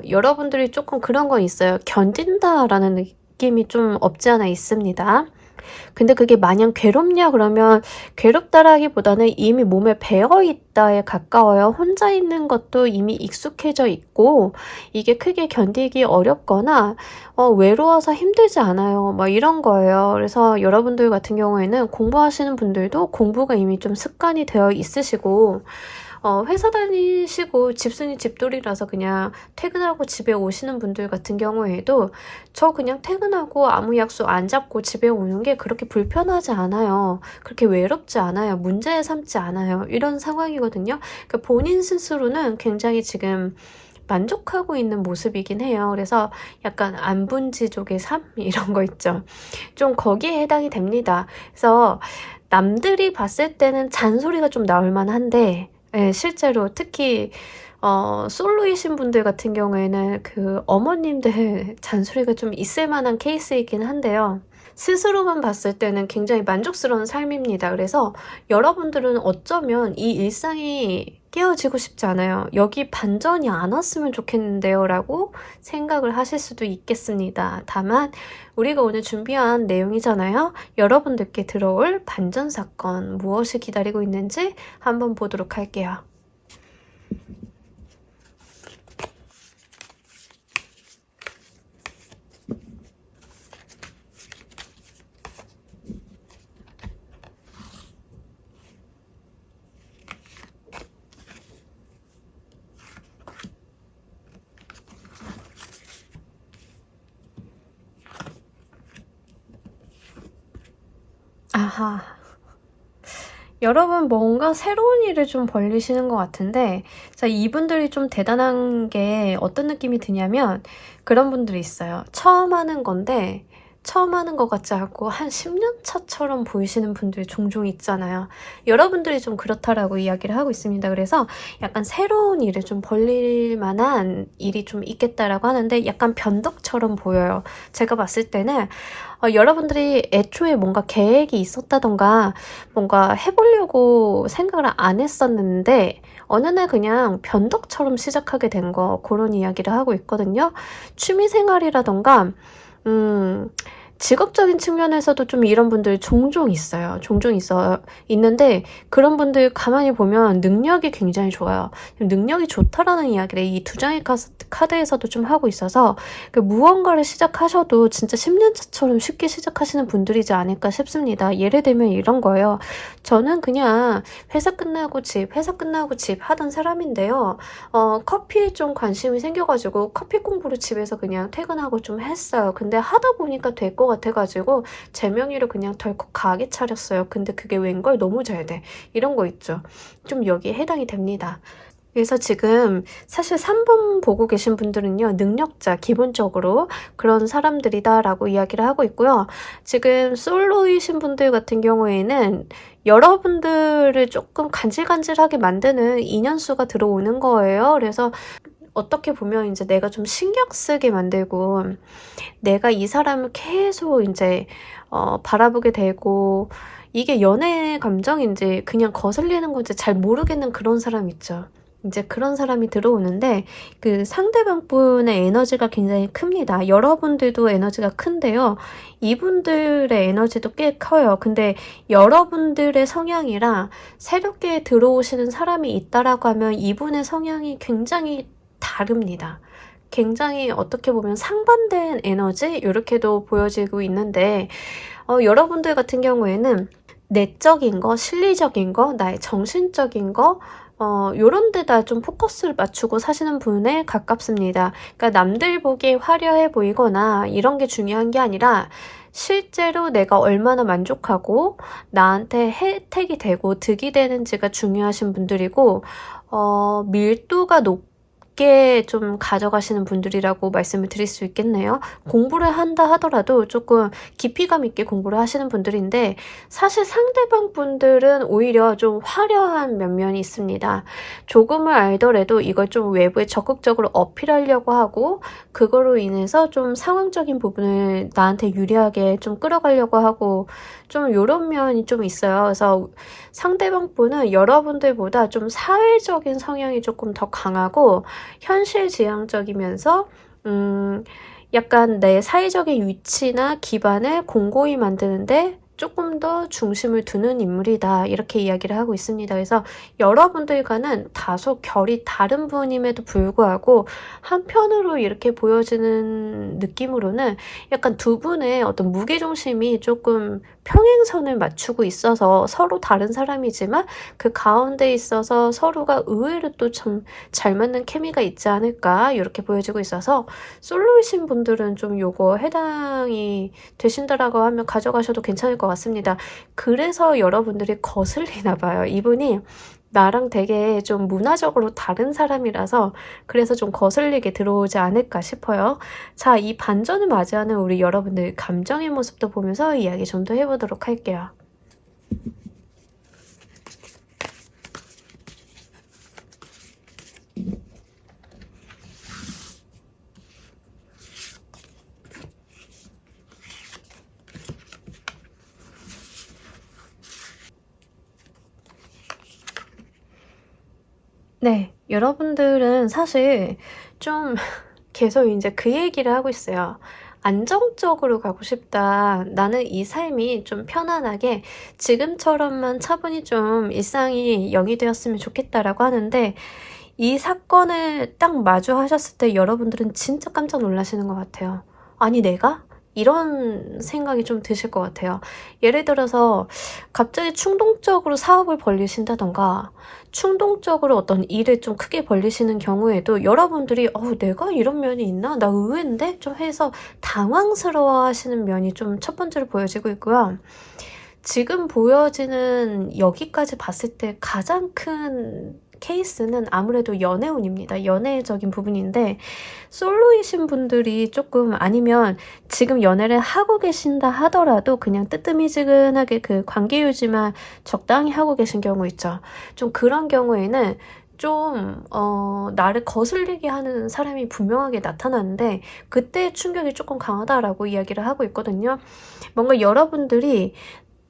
여러분들이 조금 그런 건 있어요. 견딘다라는 느낌이 좀 없지 않아 있습니다. 근데 그게 마냥 괴롭냐 그러면 괴롭다라기보다는 이미 몸에 배어있다에 가까워요. 혼자 있는 것도 이미 익숙해져 있고 이게 크게 견디기 어렵거나 외로워서 힘들지 않아요. 뭐 이런 거예요. 그래서 여러분들 같은 경우에는 공부하시는 분들도 공부가 이미 좀 습관이 되어 있으시고 회사 다니시고 집순이 집돌이라서 그냥 퇴근하고 집에 오시는 분들 같은 경우에도 저 그냥 퇴근하고 아무 약속 안 잡고 집에 오는 게 그렇게 불편하지 않아요. 그렇게 외롭지 않아요. 문제 삼지 않아요. 이런 상황이거든요. 그러니까 본인 스스로는 굉장히 지금 만족하고 있는 모습이긴 해요. 그래서 약간 안분지족의 삶? 이런 거 있죠. 좀 거기에 해당이 됩니다. 그래서 남들이 봤을 때는 잔소리가 좀 나올 만한데, 네, 실제로 특히 솔로이신 분들 같은 경우에는 어머님들 잔소리가 좀 있을 만한 케이스이긴 한데요. 스스로만 봤을 때는 굉장히 만족스러운 삶입니다. 그래서 여러분들은 어쩌면 이 일상이 깨어지고 싶지 않아요. 여기 반전이 안 왔으면 좋겠는데요 라고 생각을 하실 수도 있겠습니다. 다만 우리가 오늘 준비한 내용이잖아요. 여러분들께 들어올 반전 사건 무엇이 기다리고 있는지 한번 보도록 할게요. 아하. 여러분 뭔가 새로운 일을 좀 벌리시는 것 같은데, 자, 이분들이 좀 대단한 게 어떤 느낌이 드냐면 그런 분들이 있어요. 처음 하는 건데 처음 하는 것 같지 않고 한 10년 차처럼 보이시는 분들이 종종 있잖아요. 여러분들이 좀 그렇다라고 이야기를 하고 있습니다. 그래서 약간 새로운 일을 좀 벌릴 만한 일이 좀 있겠다라고 하는데 약간 변덕처럼 보여요. 제가 봤을 때는 여러분들이 애초에 뭔가 계획이 있었다던가 뭔가 해보려고 생각을 안 했었는데 어느 날 그냥 변덕처럼 시작하게 된 거, 그런 이야기를 하고 있거든요. 취미생활이라던가 직업적인 측면에서도 좀 이런 분들 종종 있어요. 있는데 그런 분들 가만히 보면 능력이 굉장히 좋아요. 능력이 좋다라는 이야기를 이 두 장의 카드에서도 좀 하고 있어서 무언가를 시작하셔도 진짜 10년 차처럼 쉽게 시작하시는 분들이지 않을까 싶습니다. 예를 들면 이런 거예요. 저는 그냥 회사 끝나고 집 하던 사람인데요. 커피에 좀 관심이 생겨가지고 커피 공부를 집에서 그냥 퇴근하고 좀 했어요. 근데 하다 보니까 될 것 같아가지고 제 명의로 그냥 덜컥 가게 차렸어요. 근데 그게 웬걸 너무 잘 돼. 이런 거 있죠. 좀 여기에 해당이 됩니다. 그래서 지금 사실 3번 보고 계신 분들은요, 능력자, 기본적으로 그런 사람들이다라고 이야기를 하고 있고요. 지금 솔로이신 분들 같은 경우에는 여러분들을 조금 간질간질하게 만드는 인연수가 들어오는 거예요. 그래서 어떻게 보면 이제 내가 좀 신경 쓰게 만들고 내가 이 사람을 계속 이제 바라보게 되고, 이게 연애 감정인지 그냥 거슬리는 건지 잘 모르겠는 그런 사람 있죠. 이제 그런 사람이 들어오는데 그 상대방 분의 에너지가 굉장히 큽니다. 여러분들도 에너지가 큰데요. 이분들의 에너지도 꽤 커요. 근데 여러분들의 성향이랑 새롭게 들어오시는 사람이 있다라고 하면 이분의 성향이 굉장히 다릅니다. 굉장히 어떻게 보면 상반된 에너지? 이렇게도 보여지고 있는데 여러분들 같은 경우에는 내적인 거, 실리적인 거, 나의 정신적인 거, 요런 데다 좀 포커스를 맞추고 사시는 분에 가깝습니다. 그러니까 남들 보기에 화려해 보이거나 이런 게 중요한 게 아니라 실제로 내가 얼마나 만족하고 나한테 혜택이 되고 득이 되는지가 중요하신 분들이고, 밀도가 높게 좀 가져가시는 분들이라고 말씀을 드릴 수 있겠네요. 공부를 한다 하더라도 조금 깊이감 있게 공부를 하시는 분들인데 사실 상대방 분들은 오히려 좀 화려한 면면이 있습니다. 조금을 알더라도 이걸 좀 외부에 적극적으로 어필하려고 하고 그거로 인해서 좀 상황적인 부분을 나한테 유리하게 좀 끌어가려고 하고 좀 이런 면이 좀 있어요. 그래서 상대방 분은 여러분들보다 좀 사회적인 성향이 조금 더 강하고 현실지향적이면서 약간 내 사회적인 위치나 기반을 공고히 만드는데 조금 더 중심을 두는 인물이다, 이렇게 이야기를 하고 있습니다. 그래서 여러분들과는 다소 결이 다른 분임에도 불구하고 한편으로 이렇게 보여지는 느낌으로는 약간 두 분의 어떤 무게중심이 조금 평행선을 맞추고 있어서 서로 다른 사람이지만 그 가운데 있어서 서로가 의외로 또 참 잘 맞는 케미가 있지 않을까, 이렇게 보여지고 있어서 솔로이신 분들은 좀 요거 해당이 되신다라고 하면 가져가셔도 괜찮을 것 같습니다. 그래서 여러분들이 거슬리나 봐요. 이분이 나랑 되게 좀 문화적으로 다른 사람이라서 그래서 좀 거슬리게 들어오지 않을까 싶어요. 자, 이 반전을 맞이하는 우리 여러분들 감정의 모습도 보면서 이야기 좀 더 해보도록 할게요. 네, 여러분들은 사실 좀 계속 이제 그 얘기를 하고 있어요. 안정적으로 가고 싶다. 나는 이 삶이 좀 편안하게 지금처럼만 차분히 좀 일상이 영위되었으면 좋겠다라고 하는데 이 사건을 딱 마주하셨을 때 여러분들은 진짜 깜짝 놀라시는 것 같아요. 아니, 내가? 이런 생각이 좀 드실 것 같아요. 예를 들어서 갑자기 충동적으로 사업을 벌리신다던가 충동적으로 어떤 일을 좀 크게 벌리시는 경우에도 여러분들이 내가 이런 면이 있나? 나 의외인데? 좀 해서 당황스러워 하시는 면이 좀 첫 번째로 보여지고 있고요. 지금 보여지는 여기까지 봤을 때 가장 큰 케이스는 아무래도 연애운입니다. 연애적인 부분인데 솔로이신 분들이 조금 아니면 지금 연애를 하고 계신다 하더라도 그냥 뜨뜨미지근하게 그 관계 유지만 적당히 하고 계신 경우 있죠. 좀 그런 경우에는 좀 나를 거슬리게 하는 사람이 분명하게 나타나는데 그때의 충격이 조금 강하다라고 이야기를 하고 있거든요. 뭔가 여러분들이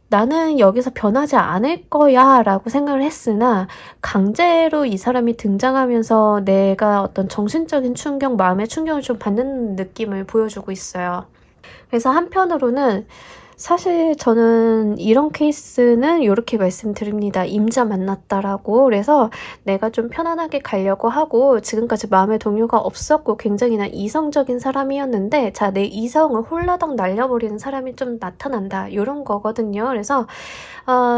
나는 여기서 변하지 않을 거야 라고 생각을 했으나 강제로 이 사람이 등장하면서 내가 어떤 정신적인 충격, 마음의 충격을 좀 받는 느낌을 보여주고 있어요. 그래서 한편으로는 사실 저는 이런 케이스는 이렇게 말씀드립니다. 임자 만났다라고. 그래서 내가 좀 편안하게 가려고 하고 지금까지 마음의 동요가 없었고 굉장히 난 이성적인 사람이었는데 자, 내 이성을 홀라당 날려버리는 사람이 좀 나타난다. 이런 거거든요. 그래서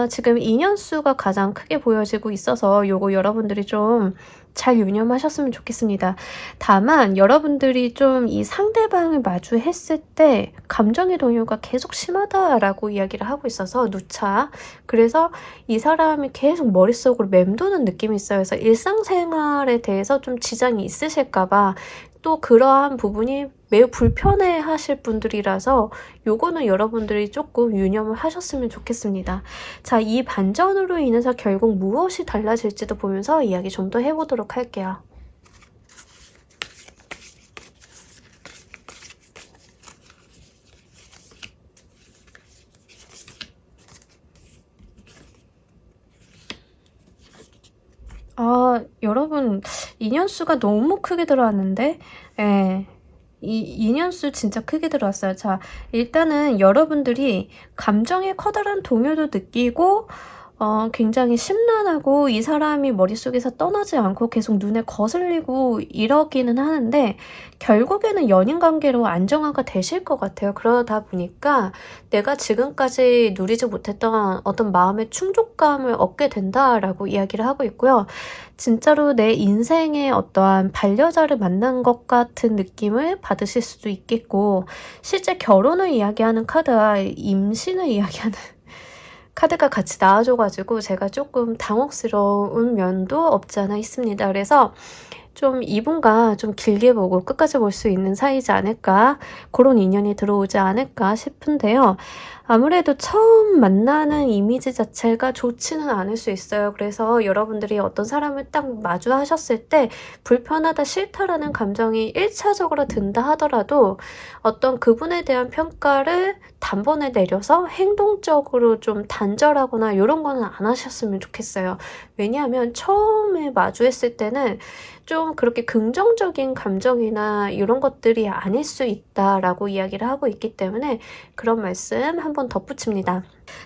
지금 인연수가 가장 크게 보여지고 있어서 요거 여러분들이 좀 잘 유념하셨으면 좋겠습니다. 다만 여러분들이 좀 이 상대방을 마주했을 때 감정의 동요가 계속 심하다라고 이야기를 하고 있어서 누차 그래서 이 사람이 계속 머릿속으로 맴도는 느낌이 있어요. 그래서 일상생활에 대해서 좀 지장이 있으실까봐 또 그러한 부분이 매우 불편해 하실 분들이라서 요거는 여러분들이 조금 유념을 하셨으면 좋겠습니다. 자, 이 반전으로 인해서 결국 무엇이 달라질지도 보면서 이야기 좀 더 해보도록 할게요. 여러분 인연수가 너무 크게 들어왔는데 예. 이 인연수 진짜 크게 들어왔어요. 자, 일단은 여러분들이 감정의 커다란 동요도 느끼고 굉장히 심란하고 이 사람이 머릿속에서 떠나지 않고 계속 눈에 거슬리고 이러기는 하는데 결국에는 연인관계로 안정화가 되실 것 같아요. 그러다 보니까 내가 지금까지 누리지 못했던 어떤 마음의 충족감을 얻게 된다라고 이야기를 하고 있고요. 진짜로 내 인생의 어떠한 반려자를 만난 것 같은 느낌을 받으실 수도 있겠고 실제 결혼을 이야기하는 카드와 임신을 이야기하는 카드가 같이 나와줘가지고 제가 조금 당혹스러운 면도 없지 않아 있습니다. 그래서 좀 이분과 좀 길게 보고 끝까지 볼 수 있는 사이지 않을까, 그런 인연이 들어오지 않을까 싶은데요. 아무래도 처음 만나는 이미지 자체가 좋지는 않을 수 있어요. 그래서 여러분들이 어떤 사람을 딱 마주하셨을 때 불편하다, 싫다라는 감정이 1차적으로 든다 하더라도 어떤 그분에 대한 평가를 단번에 내려서 행동적으로 좀 단절하거나 이런 거는 안 하셨으면 좋겠어요. 왜냐하면 처음에 마주했을 때는 좀 그렇게 긍정적인 감정이나 이런 것들이 아닐 수 있다라고 이야기를 하고 있기 때문에 그런 말씀 한번 덧붙입니다.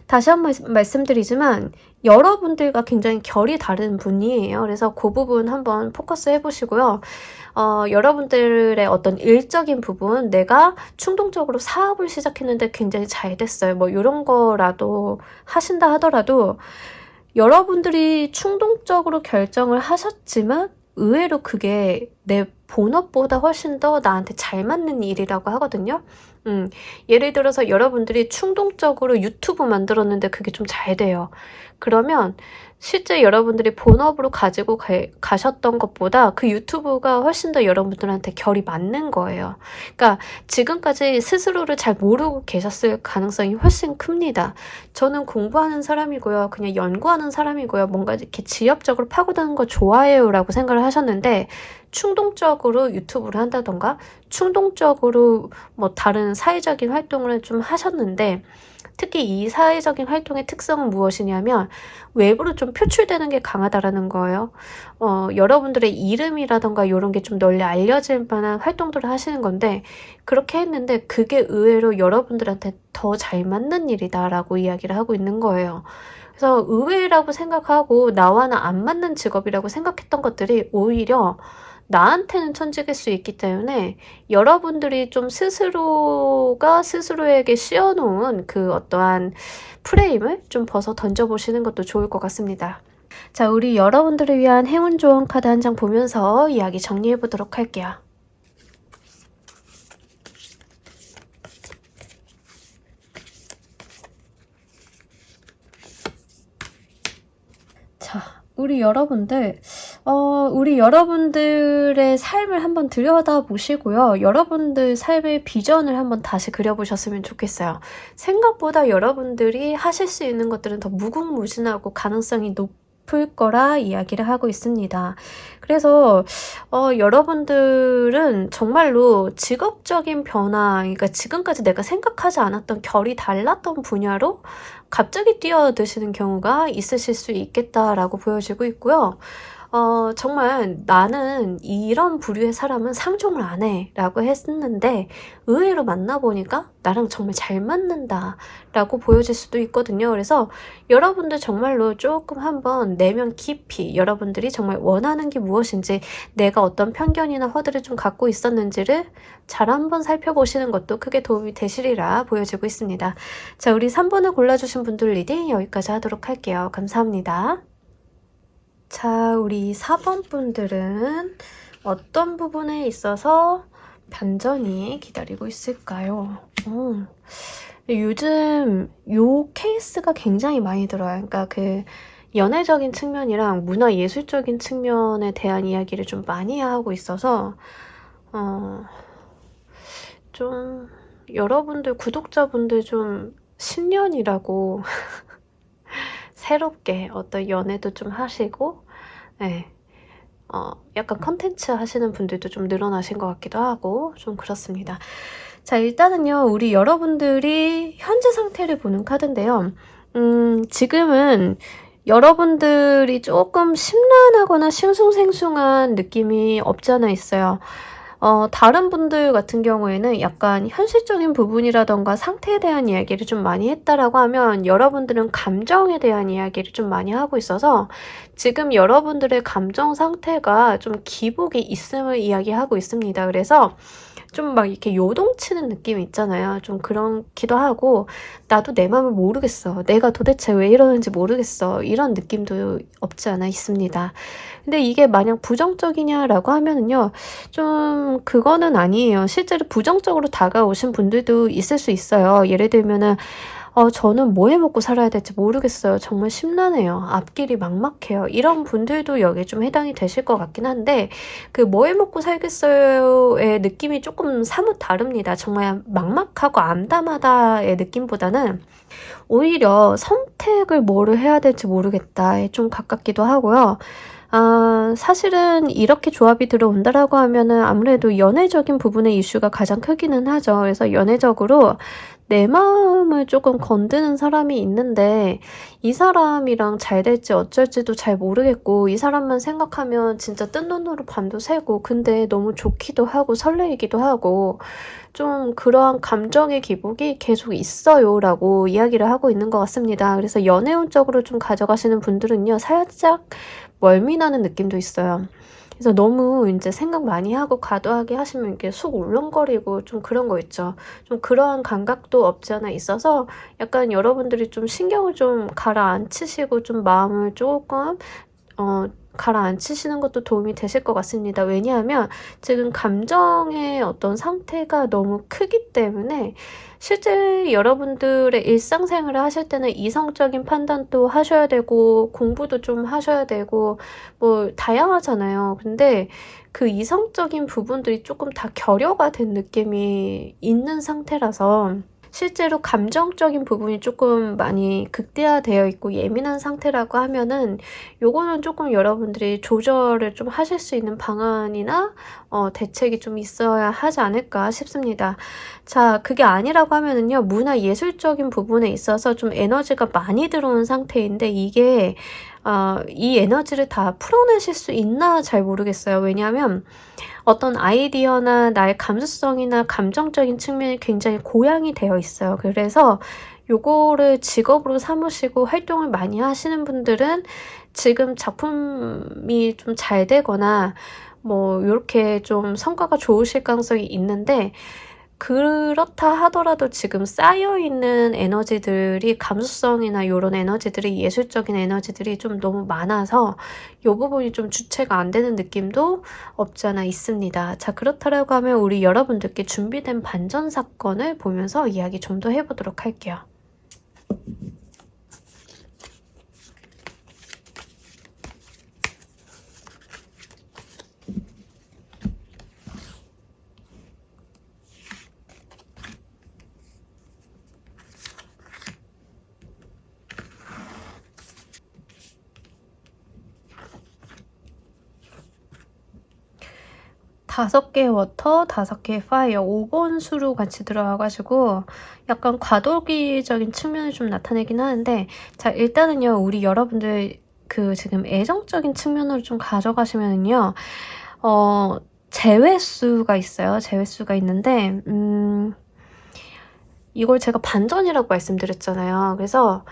다시 한번 말씀드리지만 여러분들과 굉장히 결이 다른 분이에요. 그래서 그 부분 한번 포커스 해보시고요. 여러분들의 어떤 일적인 부분, 내가 충동적으로 사업을 시작했는데 굉장히 잘 됐어요. 뭐 이런 거라도 하신다 하더라도 여러분들이 충동적으로 결정을 하셨지만 의외로 그게 내 본업보다 훨씬 더 나한테 잘 맞는 일이라고 하거든요. 예를 들어서 여러분들이 충동적으로 유튜브 만들었는데 그게 좀 잘 돼요. 그러면 실제 여러분들이 본업으로 가지고 가셨던 것보다 그 유튜브가 훨씬 더 여러분들한테 결이 맞는 거예요. 그러니까 지금까지 스스로를 잘 모르고 계셨을 가능성이 훨씬 큽니다. 저는 공부하는 사람이고요. 그냥 연구하는 사람이고요. 뭔가 이렇게 지엽적으로 파고드는 거 좋아해요 라고 생각을 하셨는데 충동적으로 유튜브를 한다던가 충동적으로 뭐 다른 사회적인 활동을 좀 하셨는데 특히 이 사회적인 활동의 특성은 무엇이냐면 외부로 좀 표출되는 게 강하다라는 거예요. 여러분들의 이름이라던가 이런 게 좀 널리 알려질 만한 활동들을 하시는 건데 그렇게 했는데 그게 의외로 여러분들한테 더 잘 맞는 일이다라고 이야기를 하고 있는 거예요. 그래서 의외라고 생각하고 나와는 안 맞는 직업이라고 생각했던 것들이 오히려 나한테는 천직일 수 있기 때문에 여러분들이 좀 스스로가 스스로에게 씌워놓은 그 어떠한 프레임을 좀 벗어 던져보시는 것도 좋을 것 같습니다. 자, 우리 여러분들을 위한 행운 조언 카드 한 장 보면서 이야기 정리해보도록 할게요. 우리 여러분들, 우리 여러분들의 삶을 한번 들여다보시고요. 여러분들 삶의 비전을 한번 다시 그려보셨으면 좋겠어요. 생각보다 여러분들이 하실 수 있는 것들은 더 무궁무진하고 가능성이 높을 거라 이야기를 하고 있습니다. 그래서 여러분들은 정말로 직업적인 변화, 그러니까 지금까지 내가 생각하지 않았던 결이 달랐던 분야로 갑자기 뛰어드시는 경우가 있으실 수 있겠다라고 보여지고 있고요. 정말 나는 이런 부류의 사람은 상종을 안 해 라고 했는데 의외로 만나보니까 나랑 정말 잘 맞는다 라고 보여질 수도 있거든요. 그래서 여러분들 정말로 조금 한번 내면 깊이 여러분들이 정말 원하는 게 무엇인지, 내가 어떤 편견이나 허들을 좀 갖고 있었는지를 잘 한번 살펴보시는 것도 크게 도움이 되시리라 보여지고 있습니다. 자, 우리 3번을 골라주신 분들 리딩 여기까지 하도록 할게요. 감사합니다. 자, 우리 4번 분들은 어떤 부분에 있어서 반전이 기다리고 있을까요? 요즘 요 케이스가 굉장히 많이 들어요. 그러니까 그 연애적인 측면이랑 문화예술적인 측면에 대한 이야기를 좀 많이 하고 있어서 좀 여러분들 구독자분들 좀 신년이라고 새롭게 어떤 연애도 좀 하시고, 네. 약간 컨텐츠 하시는 분들도 좀 늘어나신 것 같기도 하고, 좀 그렇습니다. 자, 일단은요, 우리 여러분들이 현재 상태를 보는 카드인데요. 지금은 여러분들이 조금 심란하거나 싱숭생숭한 느낌이 없지 않아 있어요. 다른 분들 같은 경우에는 약간 현실적인 부분이라던가 상태에 대한 이야기를 좀 많이 했다라고 하면, 여러분들은 감정에 대한 이야기를 좀 많이 하고 있어서 지금 여러분들의 감정 상태가 좀 기복이 있음을 이야기하고 있습니다. 그래서 좀 막 이렇게 요동치는 느낌이 있잖아요. 좀 그렇기도 하고, 나도 내 마음을 모르겠어, 내가 도대체 왜 이러는지 모르겠어, 이런 느낌도 없지 않아 있습니다. 근데 이게 마냥 부정적이냐라고 하면은요, 좀 그거는 아니에요. 실제로 부정적으로 다가오신 분들도 있을 수 있어요. 예를 들면은 저는 뭐 해먹고 살아야 될지 모르겠어요, 정말 심란해요, 앞길이 막막해요, 이런 분들도 여기에 좀 해당이 되실 것 같긴 한데, 그 뭐 해먹고 살겠어요의 느낌이 조금 사뭇 다릅니다. 정말 막막하고 암담하다의 느낌보다는 오히려 선택을 뭐를 해야 될지 모르겠다에 좀 가깝기도 하고요. 사실은 이렇게 조합이 들어온다라고 하면은 아무래도 연애적인 부분의 이슈가 가장 크기는 하죠. 그래서 연애적으로 내 마음을 조금 건드는 사람이 있는데, 이 사람이랑 잘 될지 어쩔지도 잘 모르겠고, 이 사람만 생각하면 진짜 뜬 눈으로 밤도 새고, 근데 너무 좋기도 하고 설레이기도 하고, 좀 그러한 감정의 기복이 계속 있어요 라고 이야기를 하고 있는 것 같습니다. 그래서 연애운 쪽으로 좀 가져가시는 분들은요, 살짝 멀미나는 느낌도 있어요. 그래서 너무 이제 생각 많이 하고 과도하게 하시면 이렇게 속 울렁거리고 좀 그런 거 있죠. 좀 그러한 감각도 없지 않아 있어서 약간 여러분들이 좀 신경을 좀 가라앉히시고 좀 마음을 조금 가라앉히시는 것도 도움이 되실 것 같습니다. 왜냐하면 지금 감정의 어떤 상태가 너무 크기 때문에 실제 여러분들의 일상생활을 하실 때는 이성적인 판단도 하셔야 되고 공부도 좀 하셔야 되고 뭐 다양하잖아요. 근데 그 이성적인 부분들이 조금 다 결여가 된 느낌이 있는 상태라서 실제로 감정적인 부분이 조금 많이 극대화되어 있고 예민한 상태라고 하면은 요거는 조금 여러분들이 조절을 좀 하실 수 있는 방안이나 대책이 좀 있어야 하지 않을까 싶습니다. 자, 그게 아니라고 하면은요, 문화예술적인 부분에 있어서 좀 에너지가 많이 들어온 상태인데, 이게 이 에너지를 다 풀어내실 수 있나 잘 모르겠어요. 왜냐하면 어떤 아이디어나 나의 감수성이나 감정적인 측면이 굉장히 고양이 되어 있어요. 그래서 요거를 직업으로 삼으시고 활동을 많이 하시는 분들은 지금 작품이 좀 잘 되거나 뭐 이렇게 좀 성과가 좋으실 가능성이 있는데, 그렇다 하더라도 지금 쌓여있는 에너지들이, 감수성이나 이런 에너지들이, 예술적인 에너지들이 좀 너무 많아서 이 부분이 좀 주체가 안 되는 느낌도 없지 않아 있습니다. 자, 그렇다라고 하면 우리 여러분들께 준비된 반전 사건을 보면서 이야기 좀 더 해보도록 할게요. 5개 워터, 5개 파이어 5번 수로 같이 들어와가지고 약간 과도기적인 측면을 좀 나타내긴 하는데, 자, 일단은요, 우리 여러분들 지금 애정적인 측면으로 좀 가져가시면은요, 제외수가 있어요. 제외수가 있는데, 이걸 제가 반전이라고 말씀드렸잖아요. 그래서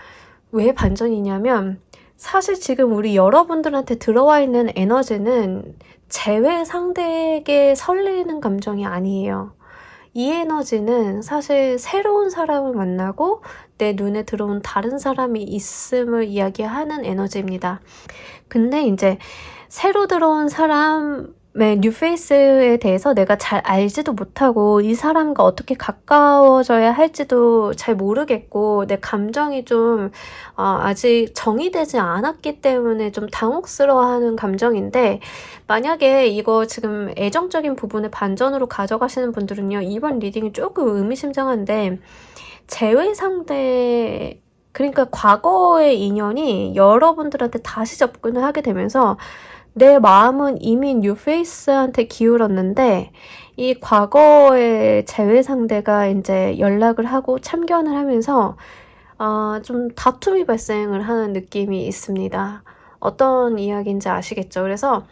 왜 반전이냐면, 사실 지금 우리 여러분들한테 들어와 있는 에너지는 제외 상대에게 설레이는 감정이 아니에요. 이 에너지는 사실 새로운 사람을 만나고 내 눈에 들어온 다른 사람이 있음을 이야기하는 에너지입니다. 근데 이제 새로 들어온 사람의 뉴페이스에 대해서 내가 잘 알지도 못하고 이 사람과 어떻게 가까워져야 할지도 잘 모르겠고 내 감정이 좀 아직 정의되지 않았기 때문에 좀 당혹스러워하는 감정인데, 만약에 이거 지금 애정적인 부분을 반전으로 가져가시는 분들은요, 이번 리딩이 조금 의미심장한데, 제외 상대, 그러니까 과거의 인연이 여러분들한테 다시 접근을 하게 되면서 내 마음은 이미 뉴페이스한테 기울었는데 이 과거의 제외 상대가 이제 연락을 하고 참견을 하면서 좀 다툼이 발생을 하는 느낌이 있습니다. 어떤 이야기인지 아시겠죠? 그래서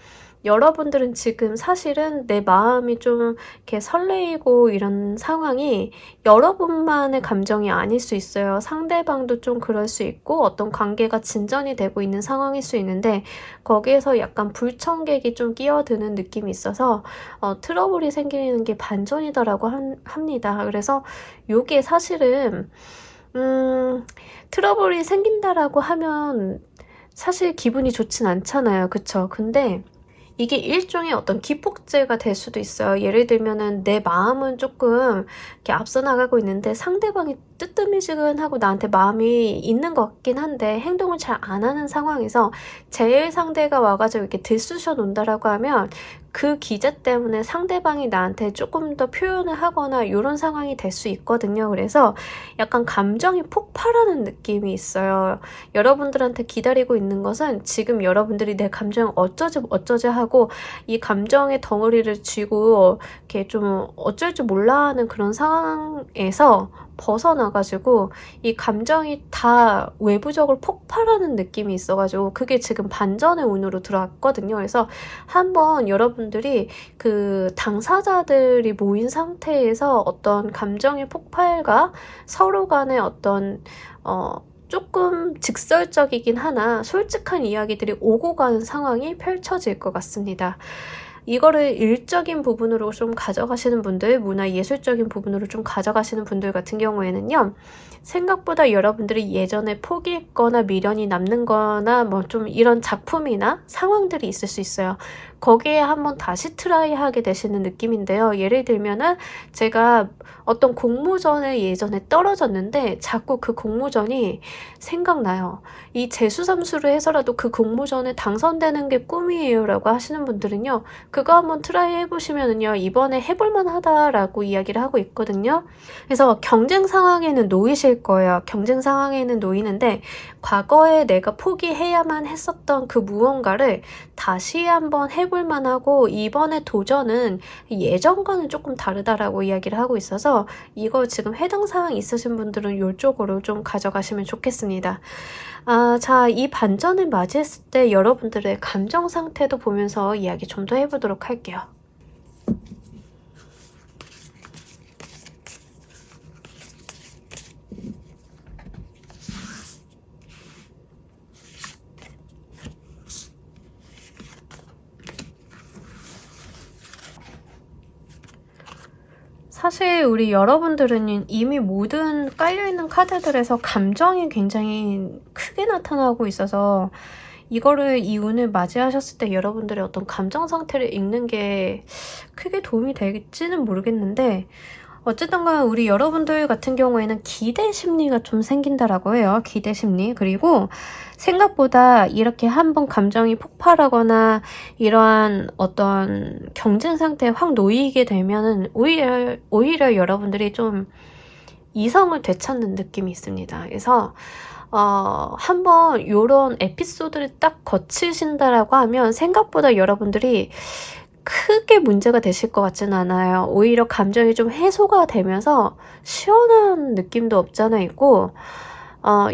여러분들은 지금 사실은 내 마음이 좀 이렇게 설레이고 이런 상황이 여러분만의 감정이 아닐 수 있어요. 상대방도 좀 그럴 수 있고 어떤 관계가 진전이 되고 있는 상황일 수 있는데, 거기에서 약간 불청객이 좀 끼어드는 느낌이 있어서 트러블이 생기는 게 반전이다라고 합니다. 그래서 요게 사실은 트러블이 생긴다라고 하면 사실 기분이 좋진 않잖아요. 그쵸? 근데 이게 일종의 어떤 기폭제가 될 수도 있어요. 예를 들면은 내 마음은 조금 이렇게 앞서 나가고 있는데 상대방이 뜨뜨미지근하고 나한테 마음이 있는 것 같긴 한데 행동을 잘 안 하는 상황에서 제일 상대가 와가지고 이렇게 들쑤셔 논다라고 하면 그 기제 때문에 상대방이 나한테 조금 더 표현을 하거나 이런 상황이 될 수 있거든요. 그래서 약간 감정이 폭발하는 느낌이 있어요. 여러분들한테 기다리고 있는 것은 지금 여러분들이 내 감정 어쩌지 하고 이 감정의 덩어리를 쥐고 이렇게 좀 어쩔 줄 몰라 하는 그런 상황에서 벗어나가지고 이 감정이 다 외부적으로 폭발하는 느낌이 있어가지고 그게 지금 반전의 운으로 들어왔거든요. 그래서 한번 여러분들이 그 당사자들이 모인 상태에서 어떤 감정의 폭발과 서로 간의 어떤 조금 직설적이긴 하나 솔직한 이야기들이 오고 가는 상황이 펼쳐질 것 같습니다. 이거를 일적인 부분으로 좀 가져가시는 분들, 문화예술적인 부분으로 좀 가져가시는 분들 같은 경우에는요, 생각보다 여러분들이 예전에 포기했거나 미련이 남는 거나 뭐 좀 이런 작품이나 상황들이 있을 수 있어요. 거기에 한번 다시 트라이 하게 되시는 느낌인데요. 예를 들면은 제가 어떤 공모전에 예전에 떨어졌는데 자꾸 그 공모전이 생각나요. 이 재수삼수를 해서라도 그 공모전에 당선되는 게 꿈이에요 라고 하시는 분들은요, 그거 한번 트라이 해보시면은요, 이번에 해볼만 하다라고 이야기를 하고 있거든요. 그래서 경쟁 상황에는 놓이실 거예요. 경쟁 상황에는 놓이는데 과거에 내가 포기해야만 했었던 그 무언가를 다시 한번 해볼만 하고, 이번에 도전은 예전과는 조금 다르다라고 이야기를 하고 있어서 이거 지금 해당 사항 있으신 분들은 이쪽으로 좀 가져가시면 좋겠습니다. 자, 이 반전을 맞이했을 때 여러분들의 감정 상태도 보면서 이야기 좀 더 해보도록 할게요. 사실 우리 여러분들은 이미 모든 깔려있는 카드들에서 감정이 굉장히 크게 나타나고 있어서 이거를 이 운을 맞이하셨을 때 여러분들의 어떤 감정 상태를 읽는 게 크게 도움이 될지는 모르겠는데, 어쨌든 간 우리 여러분들 같은 경우에는 기대 심리가 좀 생긴다라고 해요. 기대 심리. 그리고 생각보다 이렇게 한번 감정이 폭발하거나 이러한 어떤 경쟁 상태에 확 놓이게 되면은 오히려 여러분들이 좀 이성을 되찾는 느낌이 있습니다. 그래서 한번 요런 에피소드를 딱 거치신다라고 하면 생각보다 여러분들이 크게 문제가 되실 것 같지는 않아요. 오히려 감정이 좀 해소가 되면서 시원한 느낌도 없잖아 있고,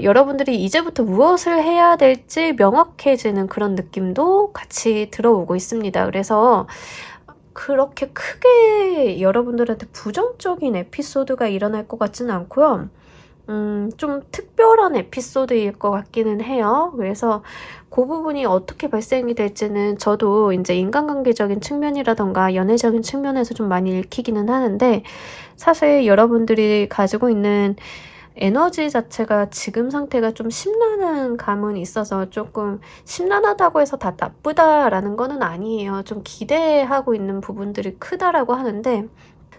여러분들이 이제부터 무엇을 해야 될지 명확해지는 그런 느낌도 같이 들어오고 있습니다. 그래서 그렇게 크게 여러분들한테 부정적인 에피소드가 일어날 것 같지는 않고요. 좀 특별한 에피소드일 것 같기는 해요. 그래서 그 부분이 어떻게 발생이 될지는 저도 이제 인간관계적인 측면이라던가 연애적인 측면에서 좀 많이 읽히기는 하는데, 사실 여러분들이 가지고 있는 에너지 자체가 지금 상태가 좀 심란한 감은 있어서, 조금 심란하다고 해서 다 나쁘다라는 거는 아니에요. 좀 기대하고 있는 부분들이 크다라고 하는데,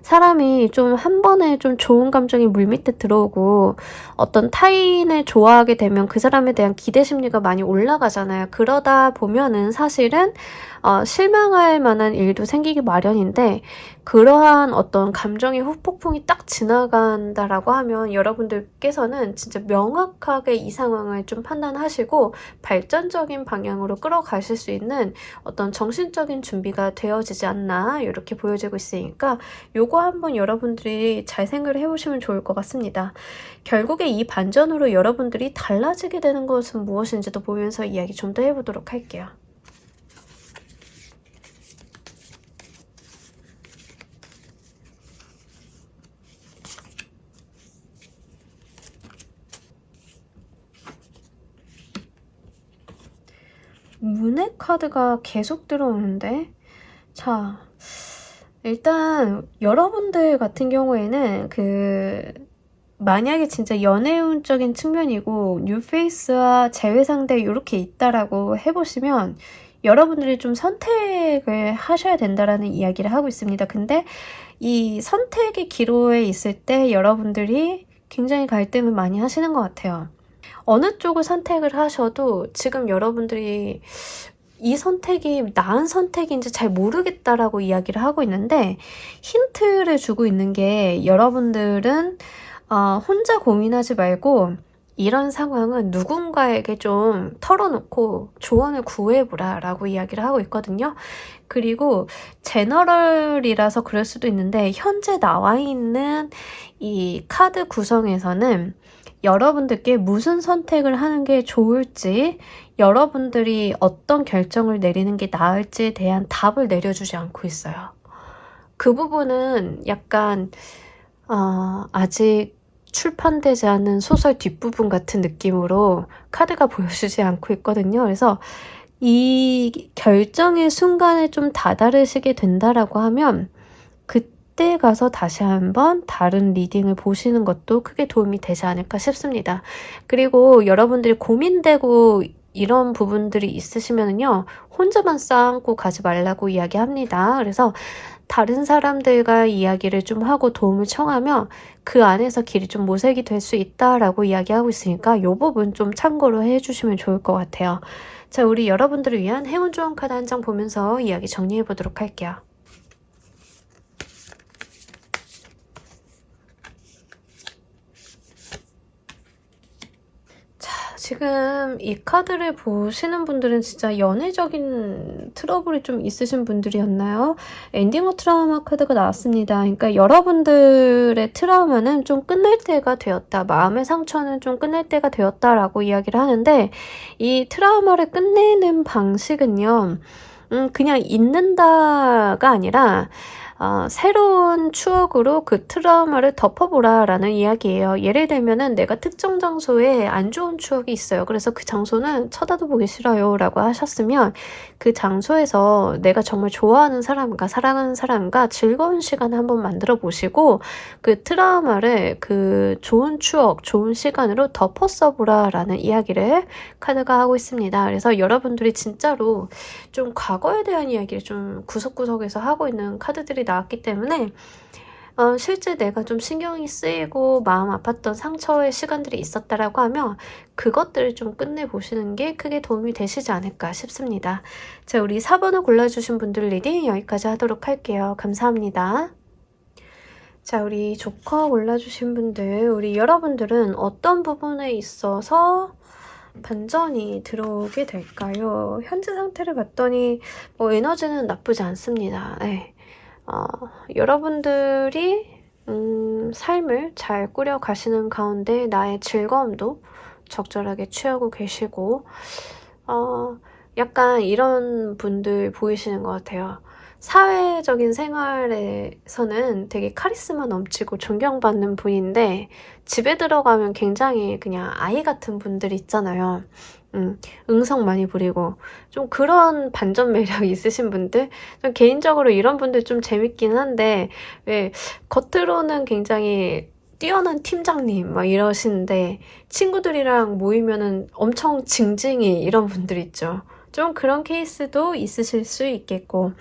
사람이 좀 한 번에 좀 좋은 감정이 물밑에 들어오고 어떤 타인을 좋아하게 되면 그 사람에 대한 기대 심리가 많이 올라가잖아요. 그러다 보면은 사실은 실망할 만한 일도 생기기 마련인데, 그러한 어떤 감정의 후폭풍이 딱 지나간다라고 하면 여러분들께서는 진짜 명확하게 이 상황을 좀 판단하시고 발전적인 방향으로 끌어가실 수 있는 어떤 정신적인 준비가 되어지지 않나, 이렇게 보여지고 있으니까 요거 한번 여러분들이 잘 생각을 해보시면 좋을 것 같습니다. 결국에 이 반전으로 여러분들이 달라지게 되는 것은 무엇인지도 보면서 이야기 좀 더 해보도록 할게요. 문의 카드가 계속 들어오는데, 자, 일단 여러분들 같은 경우에는 만약에 진짜 연애운적인 측면이고 뉴페이스와 제외상대 이렇게 있다라고 해보시면 여러분들이 좀 선택을 하셔야 된다라는 이야기를 하고 있습니다. 근데 이 선택의 기로에 있을 때 여러분들이 굉장히 갈등을 많이 하시는 것 같아요. 어느 쪽을 선택을 하셔도 지금 여러분들이 이 선택이 나은 선택인지 잘 모르겠다라고 이야기를 하고 있는데, 힌트를 주고 있는 게 여러분들은 혼자 고민하지 말고 이런 상황은 누군가에게 좀 털어놓고 조언을 구해보라 라고 이야기를 하고 있거든요. 그리고 제너럴이라서 그럴 수도 있는데, 현재 나와 있는 이 카드 구성에서는 여러분들께 무슨 선택을 하는 게 좋을지, 여러분들이 어떤 결정을 내리는 게 나을지에 대한 답을 내려주지 않고 있어요. 그 부분은 약간 아직 출판되지 않은 소설 뒷부분 같은 느낌으로 카드가 보여주지 않고 있거든요. 그래서 이 결정의 순간에 좀 다다르시게 된다라고 하면 그때 가서 다시 한번 다른 리딩을 보시는 것도 크게 도움이 되지 않을까 싶습니다. 그리고 여러분들이 고민되고 이런 부분들이 있으시면요, 혼자만 쌓고 가지 말라고 이야기합니다. 그래서 다른 사람들과 이야기를 좀 하고 도움을 청하며 그 안에서 길이 좀 모색이 될 수 있다라고 이야기하고 있으니까 이 부분 좀 참고로 해주시면 좋을 것 같아요. 자, 우리 여러분들을 위한 행운 조언 카드 한 장 보면서 이야기 정리해 보도록 할게요. 지금 이 카드를 보시는 분들은 진짜 연애적인 트러블이 좀 있으신 분들이었나요? 엔딩 트라우마 카드가 나왔습니다. 그러니까 여러분들의 트라우마는 좀 끝날 때가 되었다. 마음의 상처는 좀 끝날 때가 되었다라고 이야기를 하는데, 이 트라우마를 끝내는 방식은요, 그냥 잊는다가 아니라 새로운 추억으로 그 트라우마를 덮어보라 라는 이야기예요. 예를 들면은 내가 특정 장소에 안 좋은 추억이 있어요. 그래서 그 장소는 쳐다도 보기 싫어요 라고 하셨으면, 그 장소에서 내가 정말 좋아하는 사람과 사랑하는 사람과 즐거운 시간을 한번 만들어 보시고 그 트라우마를 그 좋은 추억, 좋은 시간으로 덮어 써보라 라는 이야기를 카드가 하고 있습니다. 그래서 여러분들이 진짜로 좀 과거에 대한 이야기를 좀 구석구석에서 하고 있는 카드들이 나왔기 때문에 실제 내가 좀 신경이 쓰이고 마음 아팠던 상처의 시간들이 있었다라고 하면 그것들을 좀 끝내보시는 게 크게 도움이 되시지 않을까 싶습니다. 자, 우리 4번을 골라주신 분들 리딩 여기까지 하도록 할게요. 감사합니다. 자, 우리 조커 골라주신 분들, 우리 여러분들은 어떤 부분에 있어서 반전이 들어오게 될까요? 현재 상태를 봤더니 에너지는 나쁘지 않습니다. 네. 여러분들이 삶을 잘 꾸려가시는 가운데 나의 즐거움도 적절하게 취하고 계시고 약간 이런 분들 보이시는 것 같아요. 사회적인 생활에서는 되게 카리스마 넘치고 존경받는 분인데 집에 들어가면 굉장히 그냥 아이 같은 분들 있잖아요. 응성 많이 부리고 좀 그런 반전 매력 있으신 분들, 좀 개인적으로 이런 분들 좀 재밌긴 한데 왜 겉으로는 굉장히 뛰어난 팀장님 막 이러시는데 친구들이랑 모이면은 엄청 징징이 이런 분들 있죠. 좀 그런 케이스도 있으실 수 있겠고,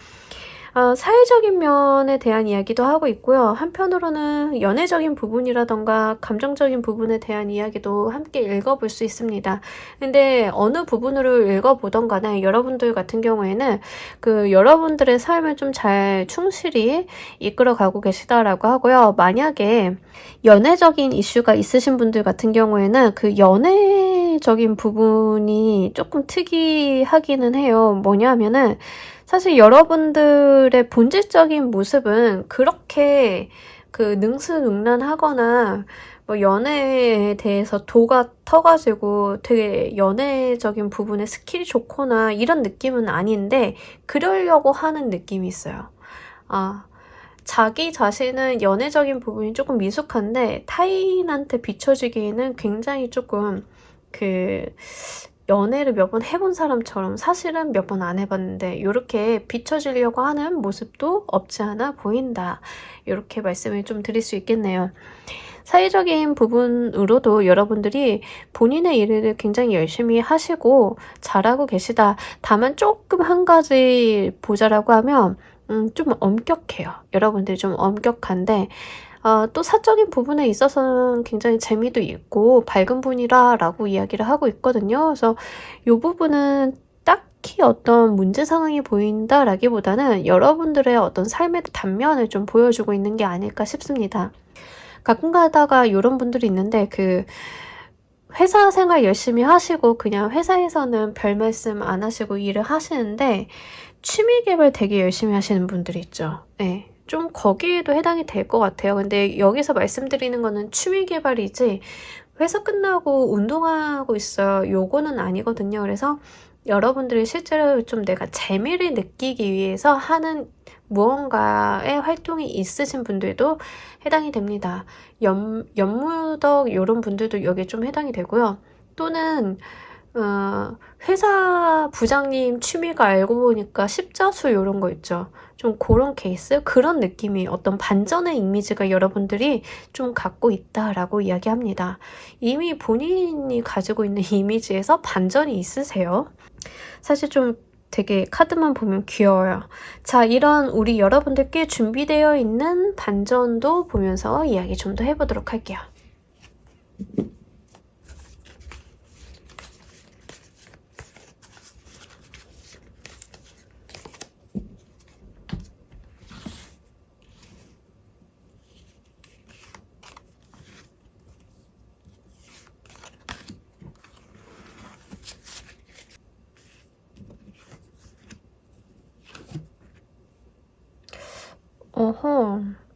사회적인 면에 대한 이야기도 하고 있고요. 한편으로는 연애적인 부분이라던가 감정적인 부분에 대한 이야기도 함께 읽어볼 수 있습니다. 근데 어느 부분으로 읽어보던 간에 여러분들 같은 경우에는 그 여러분들의 삶을 좀 잘 충실히 이끌어가고 계시다라고 하고요. 만약에 연애적인 이슈가 있으신 분들 같은 경우에는 그 연애적인 부분이 조금 특이하기는 해요. 뭐냐면은 사실 여러분들의 본질적인 모습은 그렇게 그 능수능란하거나 연애에 대해서 도가 터가지고 되게 연애적인 부분에 스킬이 좋거나 이런 느낌은 아닌데 그러려고 하는 느낌이 있어요. 자기 자신은 연애적인 부분이 조금 미숙한데 타인한테 비춰지기에는 굉장히 조금 연애를 몇 번 해본 사람처럼 사실은 몇 번 안 해봤는데 이렇게 비춰지려고 하는 모습도 없지 않아 보인다. 이렇게 말씀을 좀 드릴 수 있겠네요. 사회적인 부분으로도 여러분들이 본인의 일을 굉장히 열심히 하시고 잘하고 계시다. 다만 조금 한 가지 보자라고 하면 좀 엄격해요. 여러분들이 좀 엄격한데 또 사적인 부분에 있어서는 굉장히 재미도 있고 밝은 분이라 라고 이야기를 하고 있거든요. 그래서 이 부분은 딱히 어떤 문제 상황이 보인다라기보다는 여러분들의 어떤 삶의 단면을 좀 보여주고 있는 게 아닐까 싶습니다. 가끔 가다가 이런 분들이 있는데 회사 생활 열심히 하시고 그냥 회사에서는 별 말씀 안 하시고 일을 하시는데 취미 개발 되게 열심히 하시는 분들이 있죠. 네. 좀 거기에도 해당이 될 것 같아요. 근데 여기서 말씀드리는 거는 취미 개발이지 회사 끝나고 운동하고 있어요. 요거는 아니거든요. 그래서 여러분들이 실제로 좀 내가 재미를 느끼기 위해서 하는 무언가의 활동이 있으신 분들도 해당이 됩니다. 연무덕 이런 분들도 여기에 좀 해당이 되고요. 또는 회사 부장님 취미가 알고 보니까 십자수 이런 거 있죠. 좀 그런 케이스? 그런 느낌이 어떤 반전의 이미지가 여러분들이 좀 갖고 있다라고 이야기합니다. 이미 본인이 가지고 있는 이미지에서 반전이 있으세요. 사실 좀 되게 카드만 보면 귀여워요. 자, 이런 우리 여러분들께 준비되어 있는 반전도 보면서 이야기 좀 더 해보도록 할게요.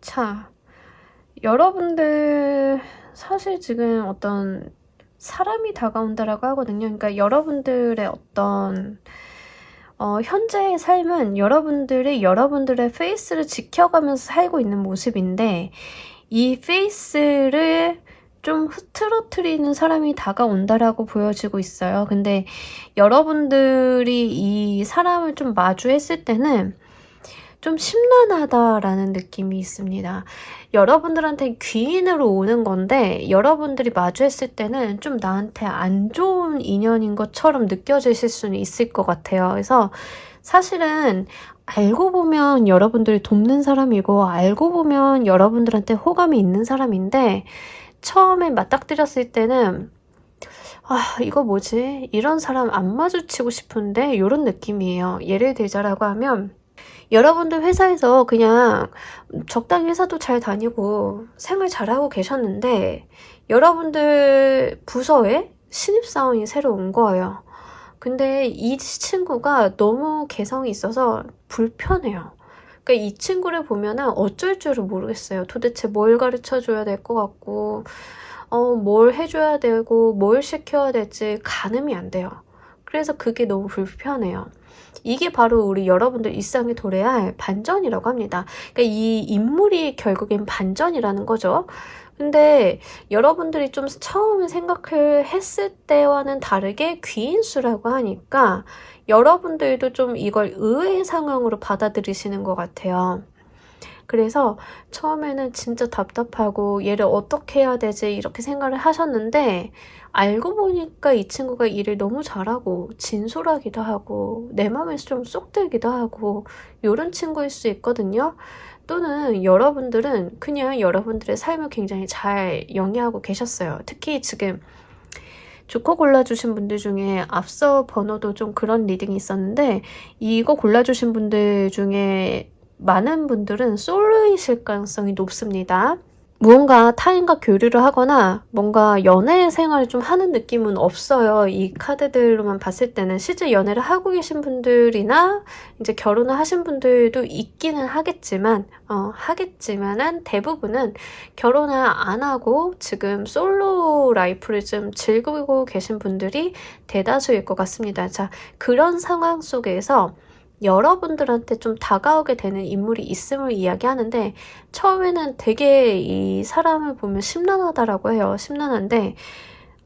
자, 여러분들 사실 지금 어떤 사람이 다가온다라고 하거든요. 그러니까 여러분들의 어떤 현재의 삶은 여러분들의 페이스를 지켜가면서 살고 있는 모습인데 이 페이스를 좀 흐트러뜨리는 사람이 다가온다라고 보여지고 있어요. 근데 여러분들이 이 사람을 좀 마주했을 때는 좀 심란하다라는 느낌이 있습니다. 여러분들한테 귀인으로 오는 건데 여러분들이 마주했을 때는 좀 나한테 안 좋은 인연인 것처럼 느껴지실 수는 있을 것 같아요. 그래서 사실은 알고 보면 여러분들이 돕는 사람이고 알고 보면 여러분들한테 호감이 있는 사람인데 처음에 맞닥뜨렸을 때는 이거 뭐지? 이런 사람 안 마주치고 싶은데 이런 느낌이에요. 예를 들자라고 하면 여러분들 회사에서 그냥 적당히 회사도 잘 다니고 생활 잘하고 계셨는데 여러분들 부서에 신입사원이 새로 온 거예요. 근데 이 친구가 너무 개성이 있어서 불편해요. 그러니까 이 친구를 보면은 어쩔 줄을 모르겠어요. 도대체 뭘 가르쳐 줘야 될 것 같고, 뭘 해줘야 되고, 뭘 시켜야 될지 가늠이 안 돼요. 그래서 그게 너무 불편해요. 이게 바로 우리 여러분들 일상에 도래해야 할 반전이라고 합니다. 그러니까 이 인물이 결국엔 반전이라는 거죠. 근데 여러분들이 좀 처음에 생각을 했을 때와는 다르게 귀인수라고 하니까 여러분들도 좀 이걸 의외의 상황으로 받아들이시는 것 같아요. 그래서 처음에는 진짜 답답하고 얘를 어떻게 해야 되지 이렇게 생각을 하셨는데 알고 보니까 이 친구가 일을 너무 잘하고 진솔하기도 하고 내 마음에서 좀 쏙 들기도 하고 요런 친구일 수 있거든요. 또는 여러분들은 그냥 여러분들의 삶을 굉장히 잘 영위하고 계셨어요. 특히 지금 조커 골라주신 분들 중에 앞서 번호도 좀 그런 리딩이 있었는데 이거 골라주신 분들 중에 많은 분들은 솔로이실 가능성이 높습니다. 무언가 타인과 교류를 하거나 뭔가 연애 생활을 좀 하는 느낌은 없어요. 이 카드들로만 봤을 때는 실제 연애를 하고 계신 분들이나 이제 결혼을 하신 분들도 있기는 하겠지만은 대부분은 결혼을 안 하고 지금 솔로 라이프를 좀 즐기고 계신 분들이 대다수일 것 같습니다. 자, 그런 상황 속에서 여러분들한테 좀 다가오게 되는 인물이 있음을 이야기하는데 처음에는 되게 이 사람을 보면 심란하다라고 해요. 심란한데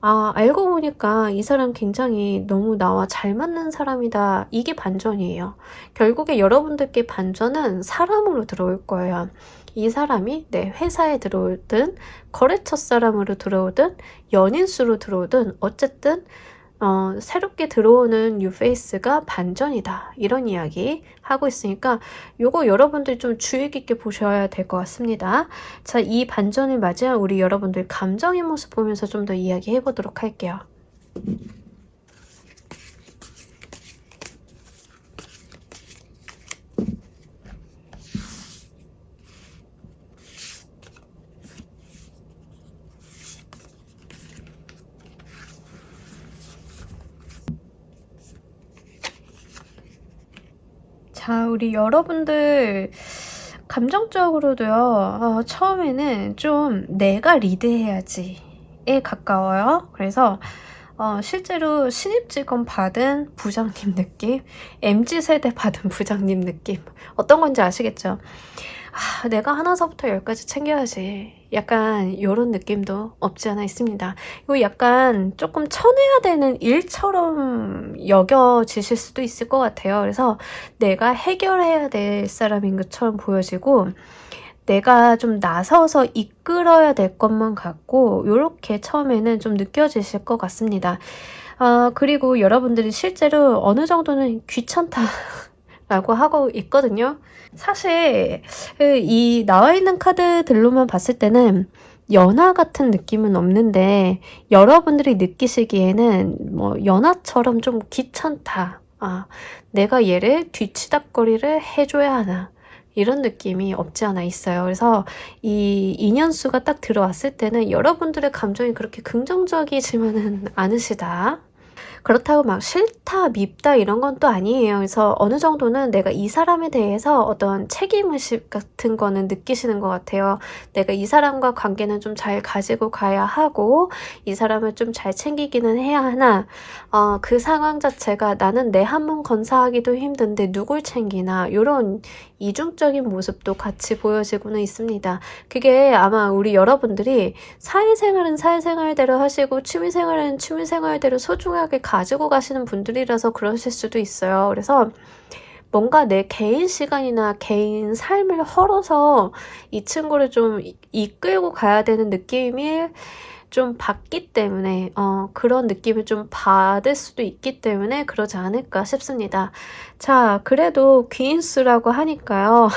알고 보니까 이 사람 굉장히 너무 나와 잘 맞는 사람이다. 이게 반전이에요. 결국에 여러분들께 반전은 사람으로 들어올 거예요. 이 사람이 내 회사에 들어오든 거래처 사람으로 들어오든 연인수로 들어오든 어쨌든 새롭게 들어오는 뉴페이스가 반전이다. 이런 이야기 하고 있으니까 요거 여러분들 좀 주의 깊게 보셔야 될 것 같습니다. 자, 이 반전을 맞이한 우리 여러분들 감정의 모습 보면서 좀 더 이야기해 보도록 할게요. 자, 우리 여러분들 감정적으로도요. 처음에는 좀 내가 리드해야지에 가까워요. 그래서 실제로 신입 직원 받은 부장님 느낌, MZ세대 받은 부장님 느낌 어떤 건지 아시겠죠? 내가 하나서부터 열까지 챙겨야지. 약간 요런 느낌도 없지 않아 있습니다. 이거 약간 조금 쳐내야 되는 일처럼 여겨지실 수도 있을 것 같아요. 그래서 내가 해결해야 될 사람인 것처럼 보여지고 내가 좀 나서서 이끌어야 될 것만 같고 요렇게 처음에는 좀 느껴지실 것 같습니다. 그리고 여러분들이 실제로 어느 정도는 귀찮다 라고 하고 있거든요. 사실 이 나와 있는 카드들로만 봤을 때는 연하 같은 느낌은 없는데 여러분들이 느끼시기에는 뭐 연하처럼 좀 귀찮다. 내가 얘를 뒤치다거리를 해줘야 하나. 이런 느낌이 없지 않아 있어요. 그래서 이 인연수가 딱 들어왔을 때는 여러분들의 감정이 그렇게 긍정적이지만은 않으시다. 그렇다고 막 싫다, 밉다 이런 건 또 아니에요. 그래서 어느 정도는 내가 이 사람에 대해서 어떤 책임의식 같은 거는 느끼시는 것 같아요. 내가 이 사람과 관계는 좀 잘 가지고 가야 하고 이 사람을 좀 잘 챙기기는 해야 하나 그 상황 자체가 나는 내 한 몸 건사하기도 힘든데 누굴 챙기나 이런 이중적인 모습도 같이 보여지고는 있습니다. 그게 아마 우리 여러분들이 사회생활은 사회생활대로 하시고 취미생활은 취미생활대로 소중하게 가지고 가시는 분들이라서 그러실 수도 있어요. 그래서 뭔가 내 개인 시간이나 개인 삶을 헐어서 이 친구를 좀 이끌고 가야 되는 느낌이 좀 받기 때문에 그런 느낌을 좀 받을 수도 있기 때문에 그러지 않을까 싶습니다. 자, 그래도 귀인수라고 하니까요.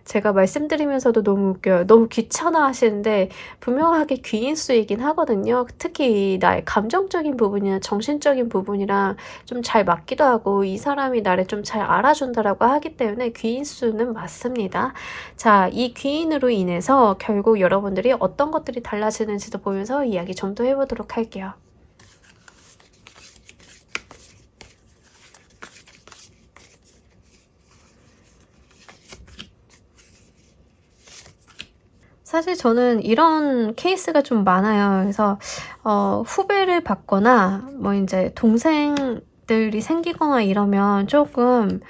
제가 말씀드리면서도 너무 웃겨요. 너무 귀찮아 하시는데 분명하게 귀인수이긴 하거든요. 특히 나의 감정적인 부분이나 정신적인 부분이랑 좀 잘 맞기도 하고 이 사람이 나를 좀 잘 알아준다라고 하기 때문에 귀인수는 맞습니다. 자, 이 귀인으로 인해서 결국 여러분들이 어떤 것들이 달라지는지도 보면서 이야기 좀 더 해보도록 할게요. 사실 저는 이런 케이스가 좀 많아요. 그래서 후배를 받거나 뭐 인제 동생들이 생기거나 이러면 쪼끔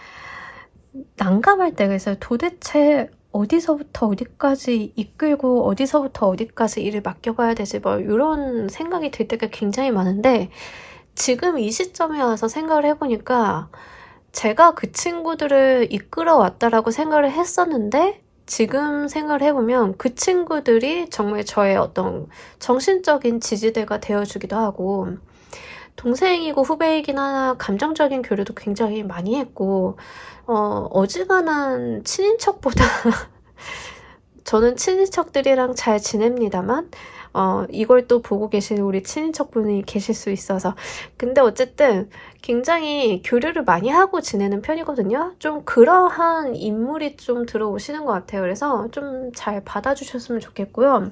난감할 때가 있어요. 도대체 어디서부터 어디까지 이끌고 어디서부터 어디까지 일을 맡겨봐야 되지, 뭐 요런 생각이 들 때가 굉장히 많은데, 지금 이 시점에 와서 생각을 해 보니까 제가 그 친구들을 이끌어 왔다라고 생각을 했었는데, 지금 생각을 해 보면 그 친구들이 정말 저의 어떤 정신적인 지지대가 되어 주기도 하고, 동생이고 후배이긴 하나 감정적인 교류도 굉장히 많이 했고, 어지간한 친인척보다 저는 친인척들이랑 잘 지냅니다만, 이걸 또 보고 계시는 우리 친인척분이 계실 수 있어서. 근데 어쨌든 굉장히 교류를 많이 하고 지내는 편이거든요. 좀 그러한 인물이 좀 들어오시는 것 같아요. 그래서 좀 잘 받아주셨으면 좋겠고요.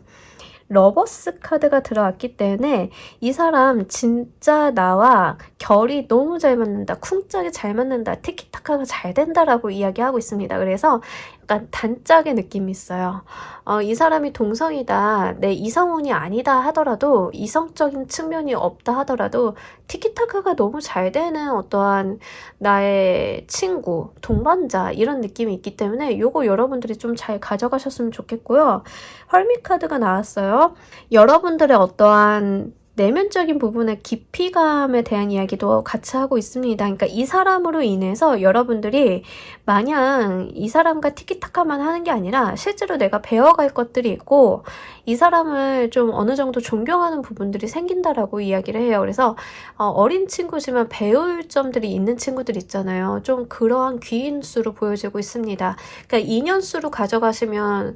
러버스 카드가 들어왔기 때문에 이 사람 진짜 나와 결이 너무 잘 맞는다, 쿵짝이 잘 맞는다, 티키타카가 잘 된다라고 이야기하고 있습니다. 그래서 약간 단짝의 느낌이 있어요. 이 사람이 동성이다, 내 이성운이 아니다 하더라도, 이성적인 측면이 없다 하더라도 티키타카가 너무 잘 되는 어떠한 나의 친구, 동반자, 이런 느낌이 있기 때문에 요거 여러분들이 좀 잘 가져가셨으면 좋겠고요. 헐미 카드가 나왔어요. 여러분들의 어떠한 내면적인 부분의 깊이감에 대한 이야기도 같이 하고 있습니다. 그러니까 이 사람으로 인해서 여러분들이 마냥 이 사람과 티키타카만 하는 게 아니라 실제로 내가 배워갈 것들이 있고, 이 사람을 좀 어느 정도 존경하는 부분들이 생긴다라고 이야기를 해요. 그래서 어린 친구지만 배울 점들이 있는 친구들 있잖아요. 좀 그러한 귀인수로 보여지고 있습니다. 그러니까 인연수로 가져가시면,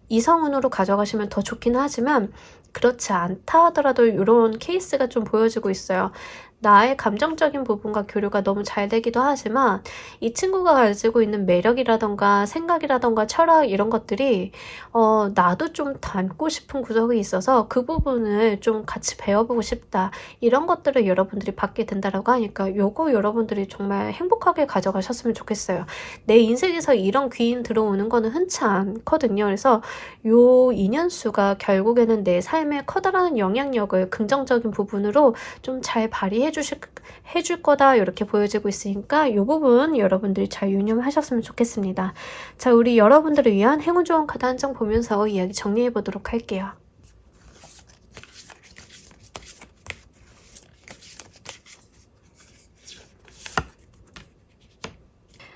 이성운으로 가져가시면 더 좋긴 하지만, 그렇지 않다 하더라도 이런 케이스가 좀 보여지고 있어요. 나의 감정적인 부분과 교류가 너무 잘 되기도 하지만, 이 친구가 가지고 있는 매력이라던가 생각이라던가 철학, 이런 것들이 나도 좀 닮고 싶은 구석이 있어서 그 부분을 좀 같이 배워보고 싶다, 이런 것들을 여러분들이 받게 된다라고 하니까 요거 여러분들이 정말 행복하게 가져가셨으면 좋겠어요. 내 인생에서 이런 귀인 들어오는 거는 흔치 않거든요. 그래서 요 인연수가 결국에는 내 삶에 커다란 영향력을 긍정적인 부분으로 좀 잘 해줄 거다, 이렇게 보여지고 있으니까 이 부분 여러분들이 잘 유념하셨으면 좋겠습니다. 자, 우리 여러분들을 위한 행운 좋은 카드 한 장 보면서 이야기 정리해 보도록 할게요.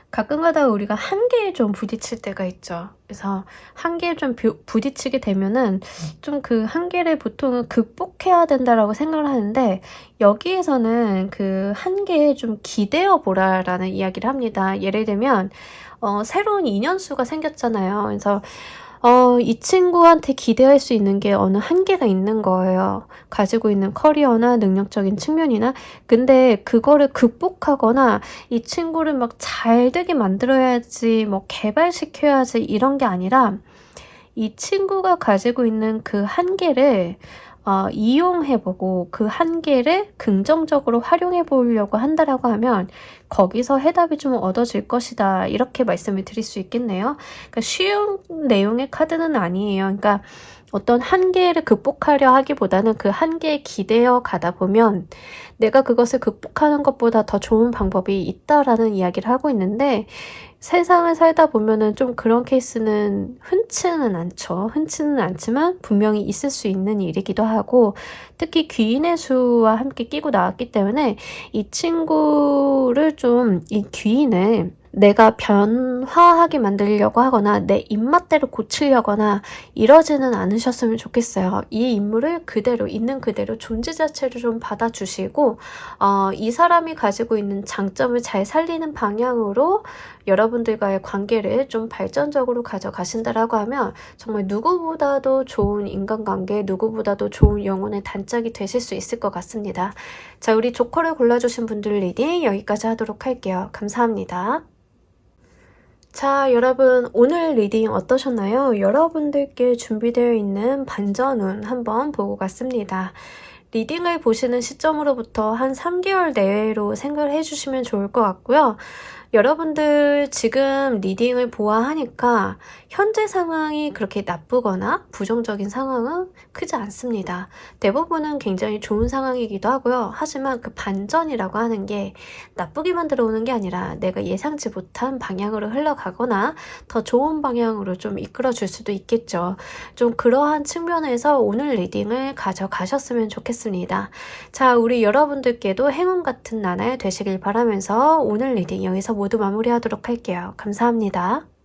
가끔가다 우리가 한계에 좀 부딪힐 때가 있죠. 그래서 한계에 좀 부딪히게 되면은 좀 그 한계를 보통은 극복해야 된다라고 생각을 하는데, 여기에서는 그 한계에 좀 기대어 보라라는 이야기를 합니다. 예를 들면 새로운 인연수가 생겼잖아요. 그래서 이 친구한테 기대할 수 있는 게 어느 한계가 있는 거예요. 가지고 있는 커리어나 능력적인 측면이나. 근데 그거를 극복하거나 이 친구를 막 잘 되게 만들어야지, 뭐 개발시켜야지, 이런 게 아니라 이 친구가 가지고 있는 그 한계를 이용해보고 그 한계를 긍정적으로 활용해 보려고 한다라고 하면 거기서 해답이 좀 얻어질 것이다, 이렇게 말씀을 드릴 수 있겠네요. 그러니까 쉬운 내용의 카드는 아니에요. 그러니까 어떤 한계를 극복하려 하기보다는 그 한계에 기대어 가다 보면 내가 그것을 극복하는 것보다 더 좋은 방법이 있다라는 이야기를 하고 있는데, 세상을 살다 보면은 좀 그런 케이스는 흔치는 않죠. 흔치는 않지만 분명히 있을 수 있는 일이기도 하고, 특히 귀인의 수와 함께 끼고 나왔기 때문에 이 친구를 좀, 이 귀인을 내가 변화하게 만들려고 하거나 내 입맛대로 고치려거나 이러지는 않으셨으면 좋겠어요. 이 인물을 그대로, 있는 그대로 존재 자체를 좀 받아주시고, 이 사람이 가지고 있는 장점을 잘 살리는 방향으로 여러분들과의 관계를 좀 발전적으로 가져가신다라고 하면 정말 누구보다도 좋은 인간관계, 누구보다도 좋은 영혼의 단짝이 되실 수 있을 것 같습니다. 자, 우리 조커를 골라주신 분들 리딩 여기까지 하도록 할게요. 감사합니다. 자, 여러분 오늘 리딩 어떠셨나요? 여러분들께 준비되어 있는 반전운 한번 보고 갔습니다. 리딩을 보시는 시점으로부터 한 3개월 내외로 생각을 해주시면 좋을 것 같고요. 여러분들 지금 리딩을 보아하니까 현재 상황이 그렇게 나쁘거나 부정적인 상황은 크지 않습니다. 대부분은 굉장히 좋은 상황이기도 하고요. 하지만 그 반전이라고 하는 게 나쁘게만 들어오는 게 아니라 내가 예상치 못한 방향으로 흘러가거나 더 좋은 방향으로 좀 이끌어 줄 수도 있겠죠. 좀 그러한 측면에서 오늘 리딩을 가져가셨으면 좋겠습니다. 자, 우리 여러분들께도 행운 같은 나날 되시길 바라면서 오늘 리딩 여기서 모두 마무리하도록 할게요. 감사합니다.